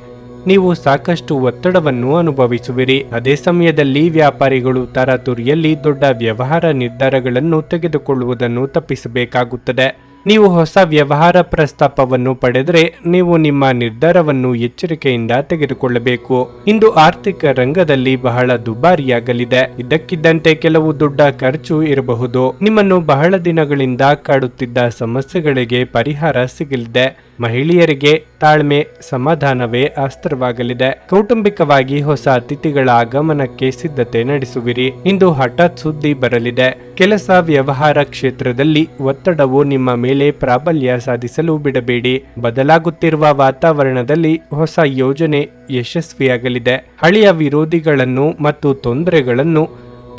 ನೀವು ಸಾಕಷ್ಟು ಒತ್ತಡವನ್ನು ಅನುಭವಿಸುವಿರಿ. ಅದೇ ಸಮಯದಲ್ಲಿ ವ್ಯಾಪಾರಿಗಳು ತರಾತುರಿಯಲ್ಲಿ ದೊಡ್ಡ ವ್ಯವಹಾರ ನಿರ್ಧಾರಗಳನ್ನು ತೆಗೆದುಕೊಳ್ಳುವುದನ್ನು ತಪ್ಪಿಸಬೇಕಾಗುತ್ತದೆ. ನೀವು ಹೊಸ ವ್ಯವಹಾರ ಪ್ರಸ್ತಾಪವನ್ನು ಪಡೆದರೆ ನೀವು ನಿಮ್ಮ ನಿರ್ಧಾರವನ್ನು ಎಚ್ಚರಿಕೆಯಿಂದ ತೆಗೆದುಕೊಳ್ಳಬೇಕು. ಇಂದು ಆರ್ಥಿಕ ರಂಗದಲ್ಲಿ ಬಹಳ ದುಬಾರಿಯಾಗಲಿದೆ. ಇದ್ದಕ್ಕಿದ್ದಂತೆ ಕೆಲವು ದೊಡ್ಡ ಖರ್ಚು ಇರಬಹುದು. ನಿಮ್ಮನ್ನು ಬಹಳ ದಿನಗಳಿಂದ ಕಾಡುತ್ತಿದ್ದ ಸಮಸ್ಯೆಗಳಿಗೆ ಪರಿಹಾರ ಸಿಗಲಿದೆ. ಮಹಿಳೆಯರಿಗೆ ತಾಳ್ಮೆ ಸಮಾಧಾನವೇ ಅಸ್ತ್ರವಾಗಲಿದೆ. ಕೌಟುಂಬಿಕವಾಗಿ ಹೊಸ ಅತಿಥಿಗಳ ಆಗಮನಕ್ಕೆ ಸಿದ್ಧತೆ ನಡೆಸುವಿರಿ. ಇಂದು ಹಠಾತ್ ಸುದ್ದಿ ಬರಲಿದೆ. ಕೆಲಸ ವ್ಯವಹಾರ ಕ್ಷೇತ್ರದಲ್ಲಿ ಒತ್ತಡವು ನಿಮ್ಮ ಮೇಲೆ ಪ್ರಾಬಲ್ಯ ಸಾಧಿಸಲು ಬಿಡಬೇಡಿ. ಬದಲಾಗುತ್ತಿರುವ ವಾತಾವರಣದಲ್ಲಿ ಹೊಸ ಯೋಜನೆ ಯಶಸ್ವಿಯಾಗಲಿದೆ. ಹಳೆಯ ವಿರೋಧಿಗಳನ್ನು ಮತ್ತು ತೊಂದರೆಗಳನ್ನು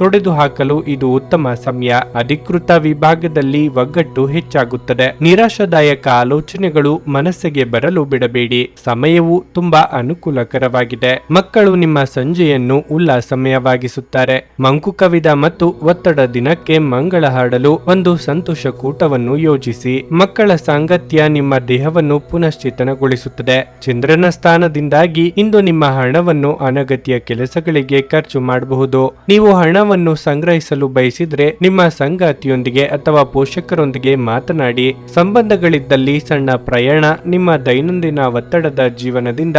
ತೊಡೆದುಹಾಕಲು ಇದು ಉತ್ತಮ ಸಮಯ. ಅಧಿಕೃತ ವಿಭಾಗದಲ್ಲಿ ಒಗ್ಗಟ್ಟು ಹೆಚ್ಚಾಗುತ್ತದೆ. ನಿರಾಶಾದಾಯಕ ಆಲೋಚನೆಗಳು ಮನಸ್ಸಿಗೆ ಬರಲು ಬಿಡಬೇಡಿ. ಸಮಯವು ತುಂಬಾ ಅನುಕೂಲಕರವಾಗಿದೆ. ಮಕ್ಕಳು ನಿಮ್ಮ ಸಂಜೆಯನ್ನು ಉಲ್ಲಾಸಮಯವಾಗಿಸುತ್ತಾರೆ. ಮಂಕು ಕವಿದ ಮತ್ತು ಒತ್ತಡ ದಿನಕ್ಕೆ ಮಂಗಳ ಹಾಡಲು ಒಂದು ಸಂತೋಷ ಕೂಟವನ್ನು ಯೋಜಿಸಿ. ಮಕ್ಕಳ ಸಾಂಗತ್ಯ ನಿಮ್ಮ ದೇಹವನ್ನು ಪುನಶ್ಚೇತನಗೊಳಿಸುತ್ತದೆ. ಚಂದ್ರನ ಸ್ಥಾನದಿಂದಾಗಿ ಇಂದು ನಿಮ್ಮ ಹಣವನ್ನು ಅನಗತ್ಯ ಕೆಲಸಗಳಿಗೆ ಖರ್ಚು ಮಾಡಬಹುದು. ನೀವು ಹಣ ಸಂಗ್ರಹಿಸಲು ಬಯಸಿದ್ರೆ ನಿಮ್ಮ ಸಂಗಾತಿಯೊಂದಿಗೆ ಅಥವಾ ಪೋಷಕರೊಂದಿಗೆ ಮಾತನಾಡಿ. ಸಂಬಂಧಗಳಿದ್ದಲ್ಲಿ ಸಣ್ಣ ಪ್ರಯಾಣ ನಿಮ್ಮ ದೈನಂದಿನ ಒತ್ತಡದ ಜೀವನದಿಂದ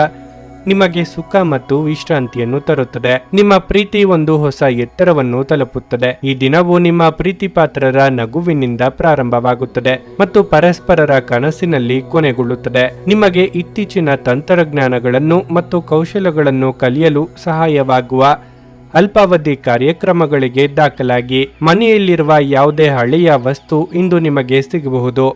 ನಿಮಗೆ ಸುಖ ಮತ್ತು ವಿಶ್ರಾಂತಿಯನ್ನು ತರುತ್ತದೆ. ನಿಮ್ಮ ಪ್ರೀತಿ ಒಂದು ಹೊಸ ಎತ್ತರವನ್ನು ತಲುಪುತ್ತದೆ. ಈ ದಿನವು ನಿಮ್ಮ ಪ್ರೀತಿ ಪಾತ್ರರ ನಗುವಿನಿಂದ ಪ್ರಾರಂಭವಾಗುತ್ತದೆ ಮತ್ತು ಪರಸ್ಪರರ ಕನಸಿನಲ್ಲಿ ಕೊನೆಗೊಳ್ಳುತ್ತದೆ. ನಿಮಗೆ ಇತ್ತೀಚಿನ ತಂತ್ರಜ್ಞಾನಗಳನ್ನು ಮತ್ತು ಕೌಶಲಗಳನ್ನು ಕಲಿಯಲು ಸಹಾಯವಾಗುವ ಅಲ್ಪಾವಧಿ ಕಾರ್ಯಕ್ರಮಗಳಿಗೆ ದಾಖಲಾಗಿ. ಮನೆಯಲ್ಲಿರುವ ಯಾವುದೇ ಹಳೆಯ ವಸ್ತು ಇಂದು ನಿಮಗೆ ಸಿಗಬಹುದು.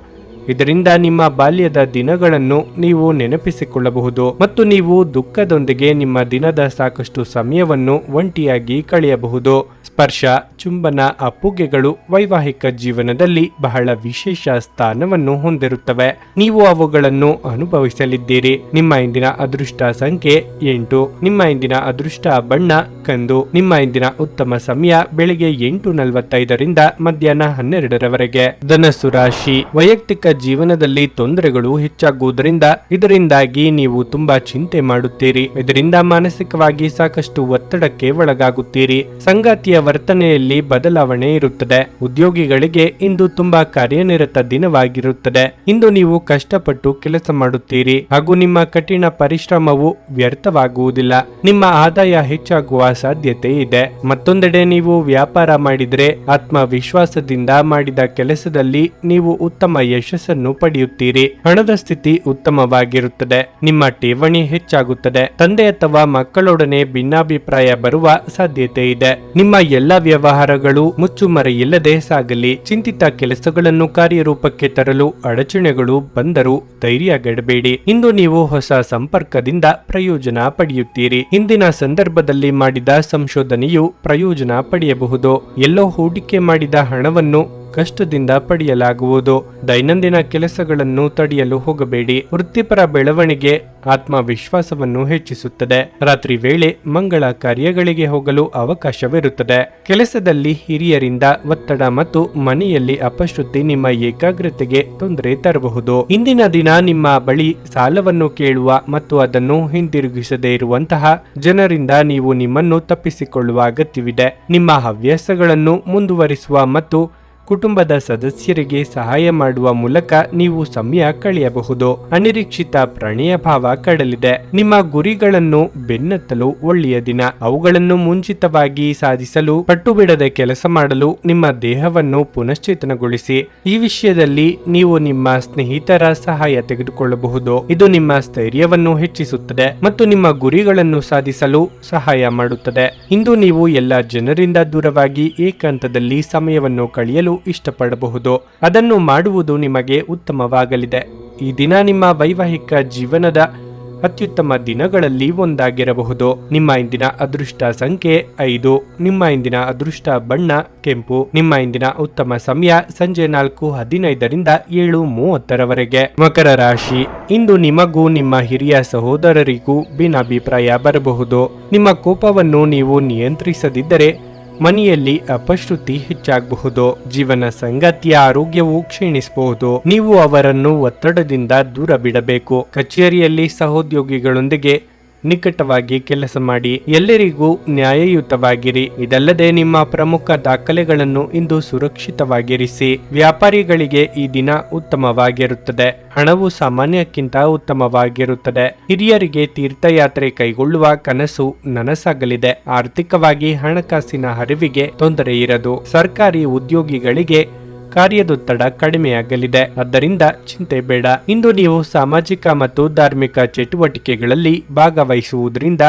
ಇದರಿಂದ ನಿಮ್ಮ ಬಾಲ್ಯದ ದಿನಗಳನ್ನು ನೀವು ನೆನಪಿಸಿಕೊಳ್ಳಬಹುದು ಮತ್ತು ನೀವು ದುಃಖದೊಂದಿಗೆ ನಿಮ್ಮ ದಿನದ ಸಾಕಷ್ಟು ಸಮಯವನ್ನು ಒಂಟಿಯಾಗಿ ಕಳೆಯಬಹುದು. ಸ್ಪರ್ಶ, ಚುಂಬನ, ಅಪ್ಪುಗೆಗಳು ವೈವಾಹಿಕ ಜೀವನದಲ್ಲಿ ಬಹಳ ವಿಶೇಷ ಸ್ಥಾನವನ್ನು ಹೊಂದಿರುತ್ತವೆ. ನೀವು ಅವುಗಳನ್ನು ಅನುಭವಿಸಲಿದ್ದೀರಿ. ನಿಮ್ಮ ಇಂದಿನ ಅದೃಷ್ಟ ಸಂಖ್ಯೆ 8. ನಿಮ್ಮ ಇಂದಿನ ಅದೃಷ್ಟ ಬಣ್ಣ ಕಂದು. ನಿಮ್ಮ ಇಂದಿನ ಉತ್ತಮ ಸಮಯ ಬೆಳಿಗ್ಗೆ 8:45ರಿಂದ ಮಧ್ಯಾಹ್ನ 12ರವರೆಗೆ. ಧನಸ್ಸು ರಾಶಿ. ವೈಯಕ್ತಿಕ ಜೀವನದಲ್ಲಿ ತೊಂದರೆಗಳು ಹೆಚ್ಚಾಗುವುದರಿಂದ ಇದರಿಂದಾಗಿ ನೀವು ತುಂಬಾ ಚಿಂತೆ ಮಾಡುತ್ತೀರಿ. ಇದರಿಂದ ಮಾನಸಿಕವಾಗಿ ಸಾಕಷ್ಟು ಒತ್ತಡಕ್ಕೆ ಒಳಗಾಗುತ್ತೀರಿ. ಸಂಗಾತಿಯ ವರ್ತನೆಯಲ್ಲಿ ಬದಲಾವಣೆ ಇರುತ್ತದೆ. ಉದ್ಯೋಗಿಗಳಿಗೆ ಇಂದು ತುಂಬಾ ಕಾರ್ಯನಿರತ ದಿನವಾಗಿರುತ್ತದೆ. ಇಂದು ನೀವು ಕಷ್ಟಪಟ್ಟು ಕೆಲಸ ಮಾಡುತ್ತೀರಿ ಹಾಗೂ ನಿಮ್ಮ ಕಠಿಣ ಪರಿಶ್ರಮವು ವ್ಯರ್ಥವಾಗುವುದಿಲ್ಲ. ನಿಮ್ಮ ಆದಾಯ ಹೆಚ್ಚಾಗುವ ಸಾಧ್ಯತೆ ಇದೆ. ಮತ್ತೊಂದೆಡೆ ನೀವು ವ್ಯಾಪಾರ ಮಾಡಿದರೆ ಆತ್ಮವಿಶ್ವಾಸದಿಂದ ಮಾಡಿದ ಕೆಲಸದಲ್ಲಿ ನೀವು ಉತ್ತಮ ಯಶಸ್ಸನ್ನು ಪಡೆಯುತ್ತೀರಿ. ಹಣದ ಸ್ಥಿತಿ ಉತ್ತಮವಾಗಿರುತ್ತದೆ. ನಿಮ್ಮ ಠೇವಣಿ ಹೆಚ್ಚಾಗುತ್ತದೆ. ತಂದೆ ಅಥವಾ ಮಕ್ಕಳೊಡನೆ ಭಿನ್ನಾಭಿಪ್ರಾಯ ಬರುವ ಸಾಧ್ಯತೆ ಇದೆ. ನಿಮ್ಮ ಎಲ್ಲ ವ್ಯವಹಾರಗಳು ಮುಚ್ಚುಮರೆಯಿಲ್ಲದೆ ಸಾಗಲಿ. ಚಿಂತಿತ ಕೆಲಸಗಳನ್ನು ಕಾರ್ಯರೂಪಕ್ಕೆ ತರಲು ಅಡಚಣೆಗಳು ಬಂದರೂ ಧೈರ್ಯಗೆಡಬೇಡಿ. ಇಂದು ನೀವು ಹೊಸ ಸಂಪರ್ಕದಿಂದ ಪ್ರಯೋಜನ ಪಡೆಯುತ್ತೀರಿ. ಇಂದಿನ ಸಂದರ್ಭದಲ್ಲಿ ಮಾಡಿದ ಸಂಶೋಧನೆಯು ಪ್ರಯೋಜನ ಪಡೆಯಬಹುದು. ಎಲ್ಲೋ ಹೂಡಿಕೆ ಮಾಡಿದ ಹಣವನ್ನು ಕಷ್ಟದಿಂದ ಪಡೆಯಲಾಗುವುದು. ದೈನಂದಿನ ಕೆಲಸಗಳನ್ನು ತಡೆಯಲು ಹೋಗಬೇಡಿ. ವೃತ್ತಿಪರ ಬೆಳವಣಿಗೆ ಆತ್ಮವಿಶ್ವಾಸವನ್ನು ಹೆಚ್ಚಿಸುತ್ತದೆ. ರಾತ್ರಿ ವೇಳೆ ಮಂಗಳ ಕಾರ್ಯಗಳಿಗೆ ಹೋಗಲು ಅವಕಾಶವಿರುತ್ತದೆ. ಕೆಲಸದಲ್ಲಿ ಹಿರಿಯರಿಂದ ಒತ್ತಡ ಮತ್ತು ಮನೆಯಲ್ಲಿ ಅಪಶ್ರುತಿ ನಿಮ್ಮ ಏಕಾಗ್ರತೆಗೆ ತೊಂದರೆ ತರಬಹುದು. ಇಂದಿನ ದಿನ ನಿಮ್ಮ ಬಳಿ ಸಾಲವನ್ನು ಕೇಳುವ ಮತ್ತು ಅದನ್ನು ಹಿಂದಿರುಗಿಸದೇ ಇರುವಂತಹ ಜನರಿಂದ ನೀವು ನಿಮ್ಮನ್ನು ತಪ್ಪಿಸಿಕೊಳ್ಳುವ ಅಗತ್ಯವಿದೆ. ನಿಮ್ಮ ಹವ್ಯಾಸಗಳನ್ನು ಮುಂದುವರಿಸುವ ಮತ್ತು ಕುಟುಂಬದ ಸದಸ್ಯರಿಗೆ ಸಹಾಯ ಮಾಡುವ ಮೂಲಕ ನೀವು ಸಮಯ ಕಳೆಯಬಹುದು. ಅನಿರೀಕ್ಷಿತ ಪ್ರಣಯ ಭಾವ ಕಡಲಿದೆ. ನಿಮ್ಮ ಗುರಿಗಳನ್ನು ಬೆನ್ನತ್ತಲು ಒಳ್ಳೆಯ ದಿನ. ಅವುಗಳನ್ನು ಮುಂಚಿತವಾಗಿ ಸಾಧಿಸಲು ಪಟ್ಟು ಬಿಡದೆ ಕೆಲಸ ಮಾಡಲು ನಿಮ್ಮ ದೇಹವನ್ನು ಪುನಶ್ಚೇತನಗೊಳಿಸಿ. ಈ ವಿಷಯದಲ್ಲಿ ನೀವು ನಿಮ್ಮ ಸ್ನೇಹಿತರ ಸಹಾಯ ತೆಗೆದುಕೊಳ್ಳಬಹುದು. ಇದು ನಿಮ್ಮ ಸ್ಥೈರ್ಯವನ್ನು ಹೆಚ್ಚಿಸುತ್ತದೆ ಮತ್ತು ನಿಮ್ಮ ಗುರಿಗಳನ್ನು ಸಾಧಿಸಲು ಸಹಾಯ ಮಾಡುತ್ತದೆ. ಇಂದು ನೀವು ಎಲ್ಲ ಜನರಿಂದ ದೂರವಾಗಿ ಏಕಾಂತದಲ್ಲಿ ಸಮಯವನ್ನು ಕಳೆಯಲು ಇಷ್ಟಪಡಬಹುದು. ಅದನ್ನು ಮಾಡುವುದು ನಿಮಗೆ ಉತ್ತಮವಾಗಲಿದೆ. ಈ ದಿನ ನಿಮ್ಮ ವೈವಾಹಿಕ ಜೀವನದ ಅತ್ಯುತ್ತಮ ದಿನಗಳಲ್ಲಿ ಒಂದಾಗಿರಬಹುದು. ನಿಮ್ಮ ಇಂದಿನ ಅದೃಷ್ಟ ಸಂಖ್ಯೆ 5. ನಿಮ್ಮ ಇಂದಿನ ಅದೃಷ್ಟ ಬಣ್ಣ ಕೆಂಪು. ನಿಮ್ಮ ಇಂದಿನ ಉತ್ತಮ ಸಮಯ ಸಂಜೆ 4:15ರಿಂದ 7:30ರವರೆಗೆ. ಮಕರ ರಾಶಿ. ಇಂದು ನಿಮಗೂ ನಿಮ್ಮ ಹಿರಿಯ ಸಹೋದರರಿಗೂ ಭಿನ್ನಾಭಿಪ್ರಾಯ ಬರಬಹುದು. ನಿಮ್ಮ ಕೋಪವನ್ನು ನೀವು ನಿಯಂತ್ರಿಸದಿದ್ದರೆ ಮನೆಯಲ್ಲಿ ಅಪಶ್ರುತಿ ಹೆಚ್ಚಾಗಬಹುದು. ಜೀವನ ಸಂಗಾತಿಯ ಆರೋಗ್ಯವು ಕ್ಷೀಣಿಸಬಹುದು. ನೀವು ಅವರನ್ನು ಒತ್ತಡದಿಂದ ದೂರ ಬಿಡಬೇಕು. ಕಚೇರಿಯಲ್ಲಿ ಸಹೋದ್ಯೋಗಿಗಳೊಂದಿಗೆ ನಿಕಟವಾಗಿ ಕೆಲಸ ಮಾಡಿ. ಎಲ್ಲರಿಗೂ ನ್ಯಾಯಯುತವಾಗಿರಿ. ಇದಲ್ಲದೆ ನಿಮ್ಮ ಪ್ರಮುಖ ದಾಖಲೆಗಳನ್ನು ಇಂದು ಸುರಕ್ಷಿತವಾಗಿರಿಸಿ. ವ್ಯಾಪಾರಿಗಳಿಗೆ ಈ ದಿನ ಉತ್ತಮವಾಗಿರುತ್ತದೆ. ಹಣವು ಸಾಮಾನ್ಯಕ್ಕಿಂತ ಉತ್ತಮವಾಗಿರುತ್ತದೆ. ಹಿರಿಯರಿಗೆ ತೀರ್ಥಯಾತ್ರೆ ಕೈಗೊಳ್ಳುವ ಕನಸು ನನಸಾಗಲಿದೆ. ಆರ್ಥಿಕವಾಗಿ ಹಣಕಾಸಿನ ಹರಿವಿಗೆ ತೊಂದರೆ ಇರದು. ಸರ್ಕಾರಿ ಉದ್ಯೋಗಿಗಳಿಗೆ ಕಾರ್ಯದೊತ್ತಡ ಕಡಿಮೆಯಾಗಲಿದೆ. ಆದ್ದರಿಂದ ಚಿಂತೆ ಬೇಡ. ಇಂದು ನೀವು ಸಾಮಾಜಿಕ ಮತ್ತು ಧಾರ್ಮಿಕ ಚಟುವಟಿಕೆಗಳಲ್ಲಿ ಭಾಗವಹಿಸುವುದರಿಂದ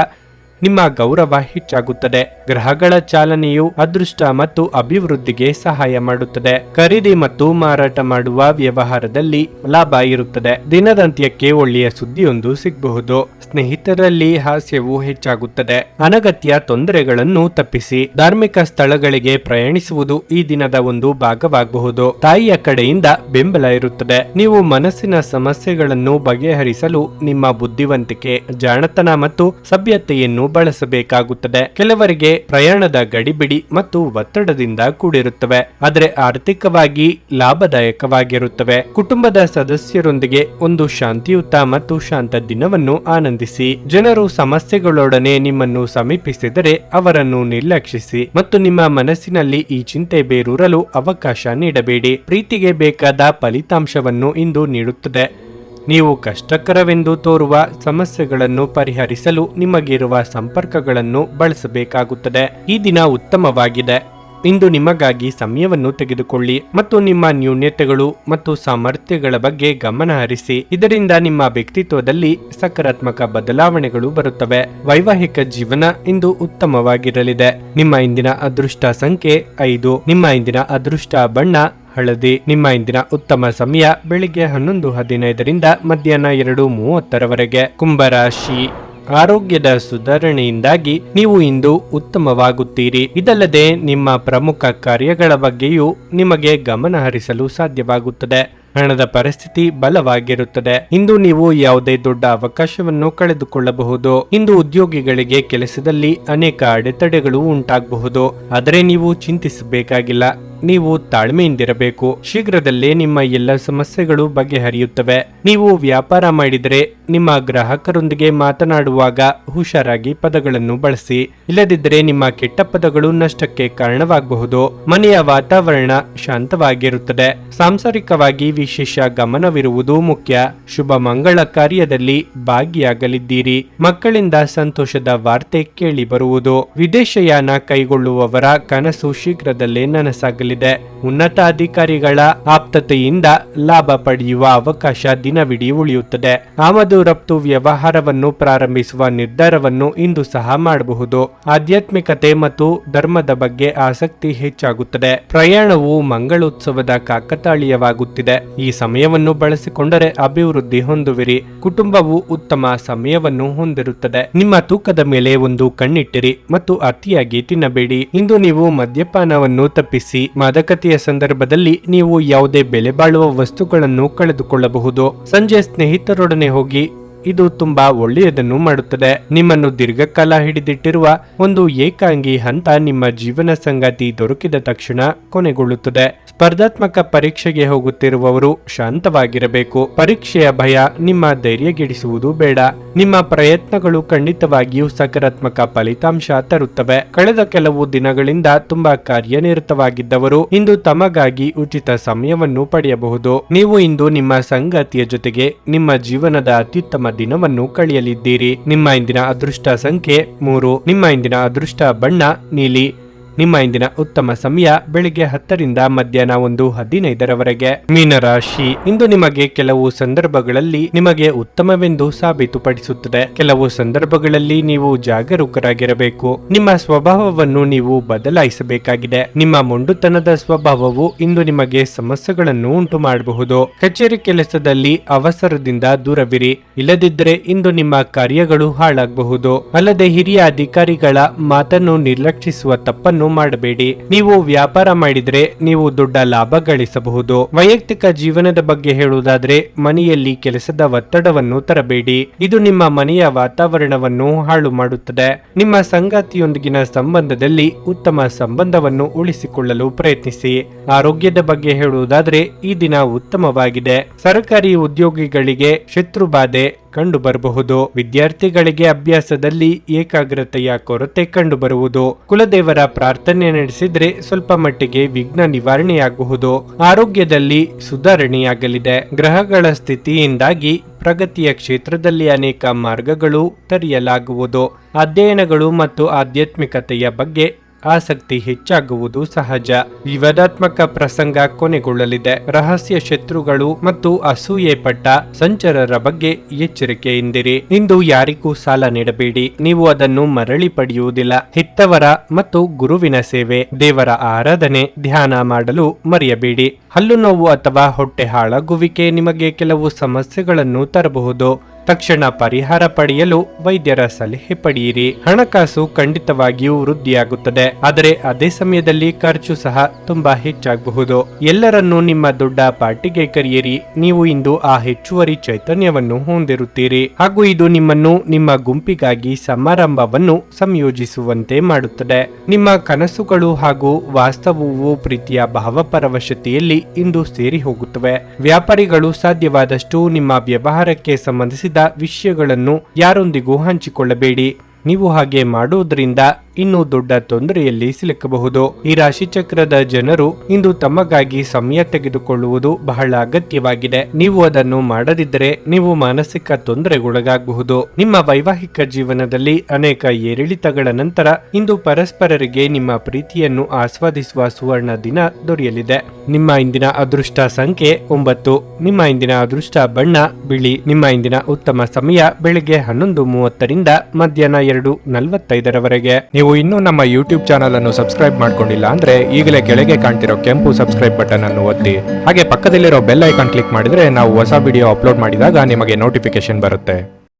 ನಿಮ್ಮ ಗೌರವ ಹೆಚ್ಚಾಗುತ್ತದೆ. ಗ್ರಹಗಳ ಚಾಲನೆಯು ಅದೃಷ್ಟ ಮತ್ತು ಅಭಿವೃದ್ಧಿಗೆ ಸಹಾಯ ಮಾಡುತ್ತದೆ. ಖರೀದಿ ಮತ್ತು ಮಾರಾಟ ಮಾಡುವ ವ್ಯವಹಾರದಲ್ಲಿ ಲಾಭ ಇರುತ್ತದೆ. ದಿನದಂತ್ಯಕ್ಕೆ ಒಳ್ಳೆಯ ಸುದ್ದಿಯೊಂದು ಸಿಗಬಹುದು. ಸ್ನೇಹಿತರಲ್ಲಿ ಹಾಸ್ಯವು ಹೆಚ್ಚಾಗುತ್ತದೆ. ಅನಗತ್ಯ ತೊಂದರೆಗಳನ್ನು ತಪ್ಪಿಸಿ. ಧಾರ್ಮಿಕ ಸ್ಥಳಗಳಿಗೆ ಪ್ರಯಾಣಿಸುವುದು ಈ ದಿನದ ಒಂದು ಭಾಗವಾಗಬಹುದು. ತಾಯಿಯ ಕಡೆಯಿಂದ ಬೆಂಬಲ ಇರುತ್ತದೆ. ನೀವು ಮನಸ್ಸಿನ ಸಮಸ್ಯೆಗಳನ್ನು ಬಗೆಹರಿಸಲು ನಿಮ್ಮ ಬುದ್ಧಿವಂತಿಕೆ, ಜಾಣತನ ಮತ್ತು ಸಭ್ಯತೆಯನ್ನು ಬಳಸಬೇಕಾಗುತ್ತದೆ. ಕೆಲವರಿಗೆ ಪ್ರಯಾಣದ ಗಡಿಬಿಡಿ ಮತ್ತು ಒತ್ತಡದಿಂದ ಕೂಡಿರುತ್ತವೆ, ಆದರೆ ಆರ್ಥಿಕವಾಗಿ ಲಾಭದಾಯಕವಾಗಿರುತ್ತವೆ. ಕುಟುಂಬದ ಸದಸ್ಯರೊಂದಿಗೆ ಒಂದು ಶಾಂತಿಯುತ ಮತ್ತು ಶಾಂತ ದಿನವನ್ನು ಆನಂದಿಸಿ. ಜನರು ಸಮಸ್ಯೆಗಳೊಡನೆ ನಿಮ್ಮನ್ನು ಸಮೀಪಿಸಿದರೆ ಅವರನ್ನು ನಿರ್ಲಕ್ಷಿಸಿ ಮತ್ತು ನಿಮ್ಮ ಮನಸ್ಸಿನಲ್ಲಿ ಈ ಚಿಂತೆ ಬೇರೂರಲು ಅವಕಾಶ ನೀಡಬೇಡಿ. ಪ್ರೀತಿಗೆ ಬೇಕಾದ ಫಲಿತಾಂಶವನ್ನು ಇಂದು ನೀಡುತ್ತದೆ. ನೀವು ಕಷ್ಟಕರವೆಂದು ತೋರುವ ಸಮಸ್ಯೆಗಳನ್ನು ಪರಿಹರಿಸಲು ನಿಮಗಿರುವ ಸಂಪರ್ಕಗಳನ್ನು ಬಳಸಬೇಕಾಗುತ್ತದೆ. ಈ ದಿನ ಉತ್ತಮವಾಗಿದೆ. ಇಂದು ನಿಮಗಾಗಿ ಸಮಯವನ್ನು ತೆಗೆದುಕೊಳ್ಳಿ ಮತ್ತು ನಿಮ್ಮ ನ್ಯೂನತೆಗಳು ಮತ್ತು ಸಾಮರ್ಥ್ಯಗಳ ಬಗ್ಗೆ ಗಮನ ಹರಿಸಿ. ಇದರಿಂದ ನಿಮ್ಮ ವ್ಯಕ್ತಿತ್ವದಲ್ಲಿ ಸಕಾರಾತ್ಮಕ ಬದಲಾವಣೆಗಳು ಬರುತ್ತವೆ. ವೈವಾಹಿಕ ಜೀವನ ಇಂದು ಉತ್ತಮವಾಗಿರಲಿದೆ. ನಿಮ್ಮ ಇಂದಿನ ಅದೃಷ್ಟ ಸಂಖ್ಯೆ 5. ನಿಮ್ಮ ಇಂದಿನ ಅದೃಷ್ಟ ಬಣ್ಣ ಹಳದಿ. ನಿಮ್ಮ ಇಂದಿನ ಉತ್ತಮ ಸಮಯ ಬೆಳಿಗ್ಗೆ 11:15ರಿಂದ ಮಧ್ಯಾಹ್ನ 2:30ರವರೆಗೆ. ಕುಂಭರಾಶಿ. ಆರೋಗ್ಯದ ಸುಧಾರಣೆಯಿಂದಾಗಿ ನೀವು ಇಂದು ಉತ್ತಮವಾಗುತ್ತೀರಿ. ಇದಲ್ಲದೆ ನಿಮ್ಮ ಪ್ರಮುಖ ಕಾರ್ಯಗಳ ಬಗ್ಗೆಯೂ ನಿಮಗೆ ಗಮನ ಹರಿಸಲು ಸಾಧ್ಯವಾಗುತ್ತದೆ. ಹಣದ ಪರಿಸ್ಥಿತಿ ಬಲವಾಗಿರುತ್ತದೆ. ಇಂದು ನೀವು ಯಾವುದೇ ದೊಡ್ಡ ಅವಕಾಶವನ್ನು ಕಳೆದುಕೊಳ್ಳಬಹುದು. ಇಂದು ಉದ್ಯೋಗಿಗಳಿಗೆ ಕೆಲಸದಲ್ಲಿ ಅನೇಕ ಅಡೆತಡೆಗಳು ಉಂಟಾಗಬಹುದು, ಆದರೆ ನೀವು ಚಿಂತಿಸಬೇಕಾಗಿಲ್ಲ. ನೀವು ತಾಳ್ಮೆಯಿಂದಿರಬೇಕು. ಶೀಘ್ರದಲ್ಲೇ ನಿಮ್ಮ ಎಲ್ಲ ಸಮಸ್ಯೆಗಳು ಬಗೆಹರಿಯುತ್ತವೆ. ನೀವು ವ್ಯಾಪಾರ ಮಾಡಿದರೆ ನಿಮ್ಮ ಗ್ರಾಹಕರೊಂದಿಗೆ ಮಾತನಾಡುವಾಗ ಹುಷಾರಾಗಿ ಪದಗಳನ್ನು ಬಳಸಿ, ಇಲ್ಲದಿದ್ದರೆ ನಿಮ್ಮ ಕೆಟ್ಟ ಪದಗಳು ನಷ್ಟಕ್ಕೆ ಕಾರಣವಾಗಬಹುದು. ಮನೆಯ ವಾತಾವರಣ ಶಾಂತವಾಗಿರುತ್ತದೆ. ಸಾಂಸಾರಿಕವಾಗಿ ವಿಶೇಷ ಗಮನವಿರುವುದು ಮುಖ್ಯ. ಶುಭ ಮಂಗಳ ಕಾರ್ಯದಲ್ಲಿ ಭಾಗಿಯಾಗಲಿದ್ದೀರಿ. ಮಕ್ಕಳಿಂದ ಸಂತೋಷದ ವಾರ್ತೆ ಕೇಳಿ ಬರುವುದು. ವಿದೇಶಯಾನ ಕೈಗೊಳ್ಳುವವರ ಕನಸು ಶೀಘ್ರದಲ್ಲೇ ನನಸಾಗಲಿದೆ. ಉನ್ನತ ಅಧಿಕಾರಿಗಳ ಆಪ್ತತೆಯಿಂದ ಲಾಭ ಪಡೆಯುವ ಅವಕಾಶ ದಿನವಿಡೀ ಉಳಿಯುತ್ತದೆ. ಆಮದು ರಫ್ತು ವ್ಯವಹಾರವನ್ನು ಪ್ರಾರಂಭಿಸುವ ನಿರ್ಧಾರವನ್ನು ಇಂದು ಸಹ ಮಾಡಬಹುದು. ಆಧ್ಯಾತ್ಮಿಕತೆ ಮತ್ತು ಧರ್ಮದ ಬಗ್ಗೆ ಆಸಕ್ತಿ ಹೆಚ್ಚಾಗುತ್ತದೆ. ಪ್ರಯಾಣವು ಮಂಗಳೋತ್ಸವದ ಕಾಕತಾಳೀಯವಾಗುತ್ತಿದೆ. ಈ ಸಮಯವನ್ನು ಬಳಸಿಕೊಂಡರೆ ಅಭಿವೃದ್ಧಿ ಹೊಂದುವಿರಿ. ಕುಟುಂಬವು ಉತ್ತಮ ಸಮಯವನ್ನು ಹೊಂದಿರುತ್ತದೆ. ನಿಮ್ಮ ತೂಕದ ಮೇಲೆ ಒಂದು ಕಣ್ಣಿಟ್ಟಿರಿ ಮತ್ತು ಅತಿಯಾಗಿ ತಿನ್ನಬೇಡಿ. ಇಂದು ನೀವು ಮದ್ಯಪಾನವನ್ನು ತಪ್ಪಿಸಿ. ಮಾದಕತೆಯ ಸಂದರ್ಭದಲ್ಲಿ ನೀವು ಯಾವುದೇ ಬೆಲೆ ಬಾಳುವ ವಸ್ತುಗಳನ್ನು ಕಳೆದುಕೊಳ್ಳಬಹುದು. ಸಂಜೆ ಸ್ನೇಹಿತರೊಡನೆ ಹೋಗಿ, ಇದು ತುಂಬಾ ಒಳ್ಳೆಯದನ್ನು ಮಾಡುತ್ತದೆ. ನಿಮ್ಮನ್ನು ದೀರ್ಘಕಾಲ ಹಿಡಿದಿಟ್ಟಿರುವ ಒಂದು ಏಕಾಂಗಿ ಹಂತ ನಿಮ್ಮ ಜೀವನ ಸಂಗಾತಿ ದೊರಕಿದ ತಕ್ಷಣ ಕೊನೆಗೊಳ್ಳುತ್ತದೆ. ಸ್ಪರ್ಧಾತ್ಮಕ ಪರೀಕ್ಷೆಗೆ ಹೋಗುತ್ತಿರುವವರು ಶಾಂತವಾಗಿರಬೇಕು. ಪರೀಕ್ಷೆಯ ಭಯ ನಿಮ್ಮ ಧೈರ್ಯಗೆಡಿಸುವುದು ಬೇಡ. ನಿಮ್ಮ ಪ್ರಯತ್ನಗಳು ಖಂಡಿತವಾಗಿಯೂ ಸಕಾರಾತ್ಮಕ ಫಲಿತಾಂಶ ತರುತ್ತವೆ. ಕಳೆದ ಕೆಲವು ದಿನಗಳಿಂದ ತುಂಬಾ ಕಾರ್ಯನಿರತವಾಗಿದ್ದವರು ಇಂದು ತಮಗಾಗಿ ಉಚಿತ ಸಮಯವನ್ನು ಪಡೆಯಬಹುದು. ನೀವು ಇಂದು ನಿಮ್ಮ ಸಂಗಾತಿಯ ಜೊತೆಗೆ ನಿಮ್ಮ ಜೀವನದ ಅತ್ಯುತ್ತಮ ದಿನವನ್ನು ಕಳೆಯಲಿದ್ದೀರಿ. ನಿಮ್ಮ ಇಂದಿನ ಅದೃಷ್ಟ ಸಂಖ್ಯೆ 3. ನಿಮ್ಮ ಇಂದಿನ ಅದೃಷ್ಟ ಬಣ್ಣ ನೀಲಿ. ನಿಮ್ಮ ಇಂದಿನ ಉತ್ತಮ ಸಮಯ ಬೆಳಿಗ್ಗೆ 10 ರಿಂದ ಮಧ್ಯಾಹ್ನ 1:15 ಮೀನರಾಶಿ, ಇಂದು ನಿಮಗೆ ಕೆಲವು ಸಂದರ್ಭಗಳಲ್ಲಿ ನಿಮಗೆ ಉತ್ತಮವೆಂದು ಸಾಬೀತುಪಡಿಸುತ್ತದೆ. ಕೆಲವು ಸಂದರ್ಭಗಳಲ್ಲಿ ನೀವು ಜಾಗರೂಕರಾಗಿರಬೇಕು. ನಿಮ್ಮ ಸ್ವಭಾವವನ್ನು ನೀವು ಬದಲಾಯಿಸಬೇಕಾಗಿದೆ. ನಿಮ್ಮ ಮೊಂಡುತನದ ಸ್ವಭಾವವು ಇಂದು ನಿಮಗೆ ಸಮಸ್ಯೆಗಳನ್ನು ಉಂಟು ಮಾಡಬಹುದು. ಕಚೇರಿ ಕೆಲಸದಲ್ಲಿ ಅವಸರದಿಂದ ದೂರವಿರಿ. ಇಲ್ಲದಿದ್ದರೆ ಇಂದು ನಿಮ್ಮ ಕಾರ್ಯಗಳು ಹಾಳಾಗಬಹುದು. ಅಲ್ಲದೆ ಹಿರಿಯ ಅಧಿಕಾರಿಗಳ ಮಾತನ್ನು ನಿರ್ಲಕ್ಷಿಸುವ ತಪ್ಪನ್ನು ಮಾಡಬೇಡಿ. ನೀವು ವ್ಯಾಪಾರ ಮಾಡಿದ್ರೆ ನೀವು ದೊಡ್ಡ ಲಾಭ ಗಳಿಸಬಹುದು. ವೈಯಕ್ತಿಕ ಜೀವನದ ಬಗ್ಗೆ ಹೇಳುವುದಾದ್ರೆ ಮನೆಯಲ್ಲಿ ಕೆಲಸದ ಒತ್ತಡವನ್ನು ತರಬೇಡಿ. ಇದು ನಿಮ್ಮ ಮನೆಯ ವಾತಾವರಣವನ್ನು ಹಾಳು ಮಾಡುತ್ತದೆ. ನಿಮ್ಮ ಸಂಗಾತಿಯೊಂದಿಗಿನ ಸಂಬಂಧದಲ್ಲಿ ಉತ್ತಮ ಸಂಬಂಧವನ್ನು ಉಳಿಸಿಕೊಳ್ಳಲು ಪ್ರಯತ್ನಿಸಿ. ಆರೋಗ್ಯದ ಬಗ್ಗೆ ಹೇಳುವುದಾದ್ರೆ ಈ ದಿನ ಉತ್ತಮವಾಗಿದೆ. ಸರ್ಕಾರಿ ಉದ್ಯೋಗಿಗಳಿಗೆ ಶತ್ರುಬಾಧೆ ಕಂಡು ಬರಬಹುದು. ವಿದ್ಯಾರ್ಥಿಗಳಿಗೆ ಅಭ್ಯಾಸದಲ್ಲಿ ಏಕಾಗ್ರತೆಯ ಕೊರತೆ ಕಂಡು ಬರುವುದು. ಕುಲದೇವರ ಪ್ರಾರ್ಥನೆ ನಡೆಸಿದ್ರೆ ಸ್ವಲ್ಪ ಮಟ್ಟಿಗೆ ವಿಘ್ನ ನಿವಾರಣೆಯಾಗಬಹುದು. ಆರೋಗ್ಯದಲ್ಲಿ ಸುಧಾರಣೆಯಾಗಲಿದೆ. ಗ್ರಹಗಳ ಸ್ಥಿತಿಯಿಂದಾಗಿ ಪ್ರಗತಿಯ ಕ್ಷೇತ್ರದಲ್ಲಿ ಅನೇಕ ಮಾರ್ಗಗಳು ತೆರೆಯಲಾಗುವುದು. ಅಧ್ಯಯನಗಳು ಮತ್ತು ಆಧ್ಯಾತ್ಮಿಕತೆಯ ಬಗ್ಗೆ ಆಸಕ್ತಿ ಹೆಚ್ಚಾಗುವುದು ಸಹಜ. ವಿವಾದಾತ್ಮಕ ಪ್ರಸಂಗ ಕೊನೆಗೊಳ್ಳಲಿದೆ. ರಹಸ್ಯ ಶತ್ರುಗಳು ಮತ್ತು ಅಸೂಯೆ ಪಟ್ಟ ಸಂಚರರ ಬಗ್ಗೆ ಎಚ್ಚರಿಕೆಯಿಂದಿರಿ. ಇಂದು ಯಾರಿಗೂ ಸಾಲ ನೀಡಬೇಡಿ. ನೀವು ಅದನ್ನು ಮರಳಿ ಪಡೆಯುವುದಿಲ್ಲ. ಹೆತ್ತವರ ಮತ್ತು ಗುರುವಿನ ಸೇವೆ, ದೇವರ ಆರಾಧನೆ, ಧ್ಯಾನ ಮಾಡಲು ಮರೆಯಬೇಡಿ. ಹಲ್ಲು ನೋವು ಅಥವಾ ಹೊಟ್ಟೆ ಹಾಳಾಗುವಿಕೆ ನಿಮಗೆ ಕೆಲವು ಸಮಸ್ಯೆಗಳನ್ನು ತರಬಹುದು. ತಕ್ಷಣ ಪರಿಹಾರ ಪಡೆಯಲು ವೈದ್ಯರ ಸಲಹೆ ಪಡೆಯಿರಿ. ಹಣಕಾಸು ಖಂಡಿತವಾಗಿಯೂ ವೃದ್ಧಿಯಾಗುತ್ತದೆ, ಆದರೆ ಅದೇ ಸಮಯದಲ್ಲಿ ಖರ್ಚು ಸಹ ತುಂಬಾ ಹೆಚ್ಚಾಗಬಹುದು. ಎಲ್ಲರನ್ನೂ ನಿಮ್ಮ ದೊಡ್ಡ ಪಾರ್ಟಿಗೆ ಕರೆಯಿರಿ. ನೀವು ಇಂದು ಆ ಹೆಚ್ಚುವರಿ ಚೈತನ್ಯವನ್ನು ಹೊಂದಿರುತ್ತೀರಿ ಹಾಗೂ ಇದು ನಿಮ್ಮನ್ನು ನಿಮ್ಮ ಗುಂಪಿಗಾಗಿ ಸಮಾರಂಭವನ್ನು ಸಂಯೋಜಿಸುವಂತೆ ಮಾಡುತ್ತದೆ. ನಿಮ್ಮ ಕನಸುಗಳು ಹಾಗೂ ವಾಸ್ತವವು ಪ್ರೀತಿಯ ಭಾವಪರವಶತೆಯಲ್ಲಿ ಇಂದು ಸೇರಿ ಹೋಗುತ್ತವೆ. ವ್ಯಾಪಾರಿಗಳು ಸಾಧ್ಯವಾದಷ್ಟು ನಿಮ್ಮ ವ್ಯವಹಾರಕ್ಕೆ ಸಂಬಂಧಿಸಿದ ವಿಷಯಗಳನ್ನು ಯಾರೊಂದಿಗೂ ಹಂಚಿಕೊಳ್ಳಬೇಡಿ. ನೀವು ಹಾಗೆ ಮಾಡುವುದರಿಂದ ಇನ್ನೂ ದೊಡ್ಡ ತೊಂದರೆಯಲ್ಲಿ ಸಿಲುಕಬಹುದು. ಈ ರಾಶಿಚಕ್ರದ ಜನರು ಇಂದು ತಮಗಾಗಿ ಸಮಯ ತೆಗೆದುಕೊಳ್ಳುವುದು ಬಹಳ ಅಗತ್ಯವಾಗಿದೆ. ನೀವು ಅದನ್ನು ಮಾಡದಿದ್ದರೆ ನೀವು ಮಾನಸಿಕ ತೊಂದರೆಗೊಳಗಾಗಬಹುದು. ನಿಮ್ಮ ವೈವಾಹಿಕ ಜೀವನದಲ್ಲಿ ಅನೇಕ ಏರಿಳಿತಗಳ ನಂತರ ಇಂದು ಪರಸ್ಪರರಿಗೆ ನಿಮ್ಮ ಪ್ರೀತಿಯನ್ನು ಆಸ್ವಾದಿಸುವ ಸುವರ್ಣ ದಿನ ದೊರೆಯಲಿದೆ. ನಿಮ್ಮ ಇಂದಿನ ಅದೃಷ್ಟ ಸಂಖ್ಯೆ 9. ನಿಮ್ಮ ಇಂದಿನ ಅದೃಷ್ಟ ಬಣ್ಣ ಬಿಳಿ. ನಿಮ್ಮ ಇಂದಿನ ಉತ್ತಮ ಸಮಯ ಬೆಳಿಗ್ಗೆ 11:30 ರಿಂದ ಮಧ್ಯಾಹ್ನ 2:45 ನೀವು ಇನ್ನೂ ನಮ್ಮ ಯೂಟ್ಯೂಬ್ ಚಾನಲ್ ಅನ್ನು ಸಬ್ಸ್ಕ್ರೈಬ್ ಮಾಡ್ಕೊಂಡಿಲ್ಲ ಅಂದ್ರೆ ಈಗಲೇ ಕೆಳಗೆ ಕಾಣ್ತಿರೋ ಕೆಂಪು ಸಬ್ಸ್ಕ್ರೈಬ್ ಬಟನ್ ಅನ್ನು ಒತ್ತಿ. ಹಾಗೆ ಪಕ್ಕದಲ್ಲಿರೋ ಬೆಲ್ ಐಕಾನ್ ಕ್ಲಿಕ್ ಮಾಡಿದ್ರೆ ನಾವು ಹೊಸ ವಿಡಿಯೋ ಅಪ್ಲೋಡ್ ಮಾಡಿದಾಗ ನಿಮಗೆ ನೋಟಿಫಿಕೇಶನ್ ಬರುತ್ತೆ.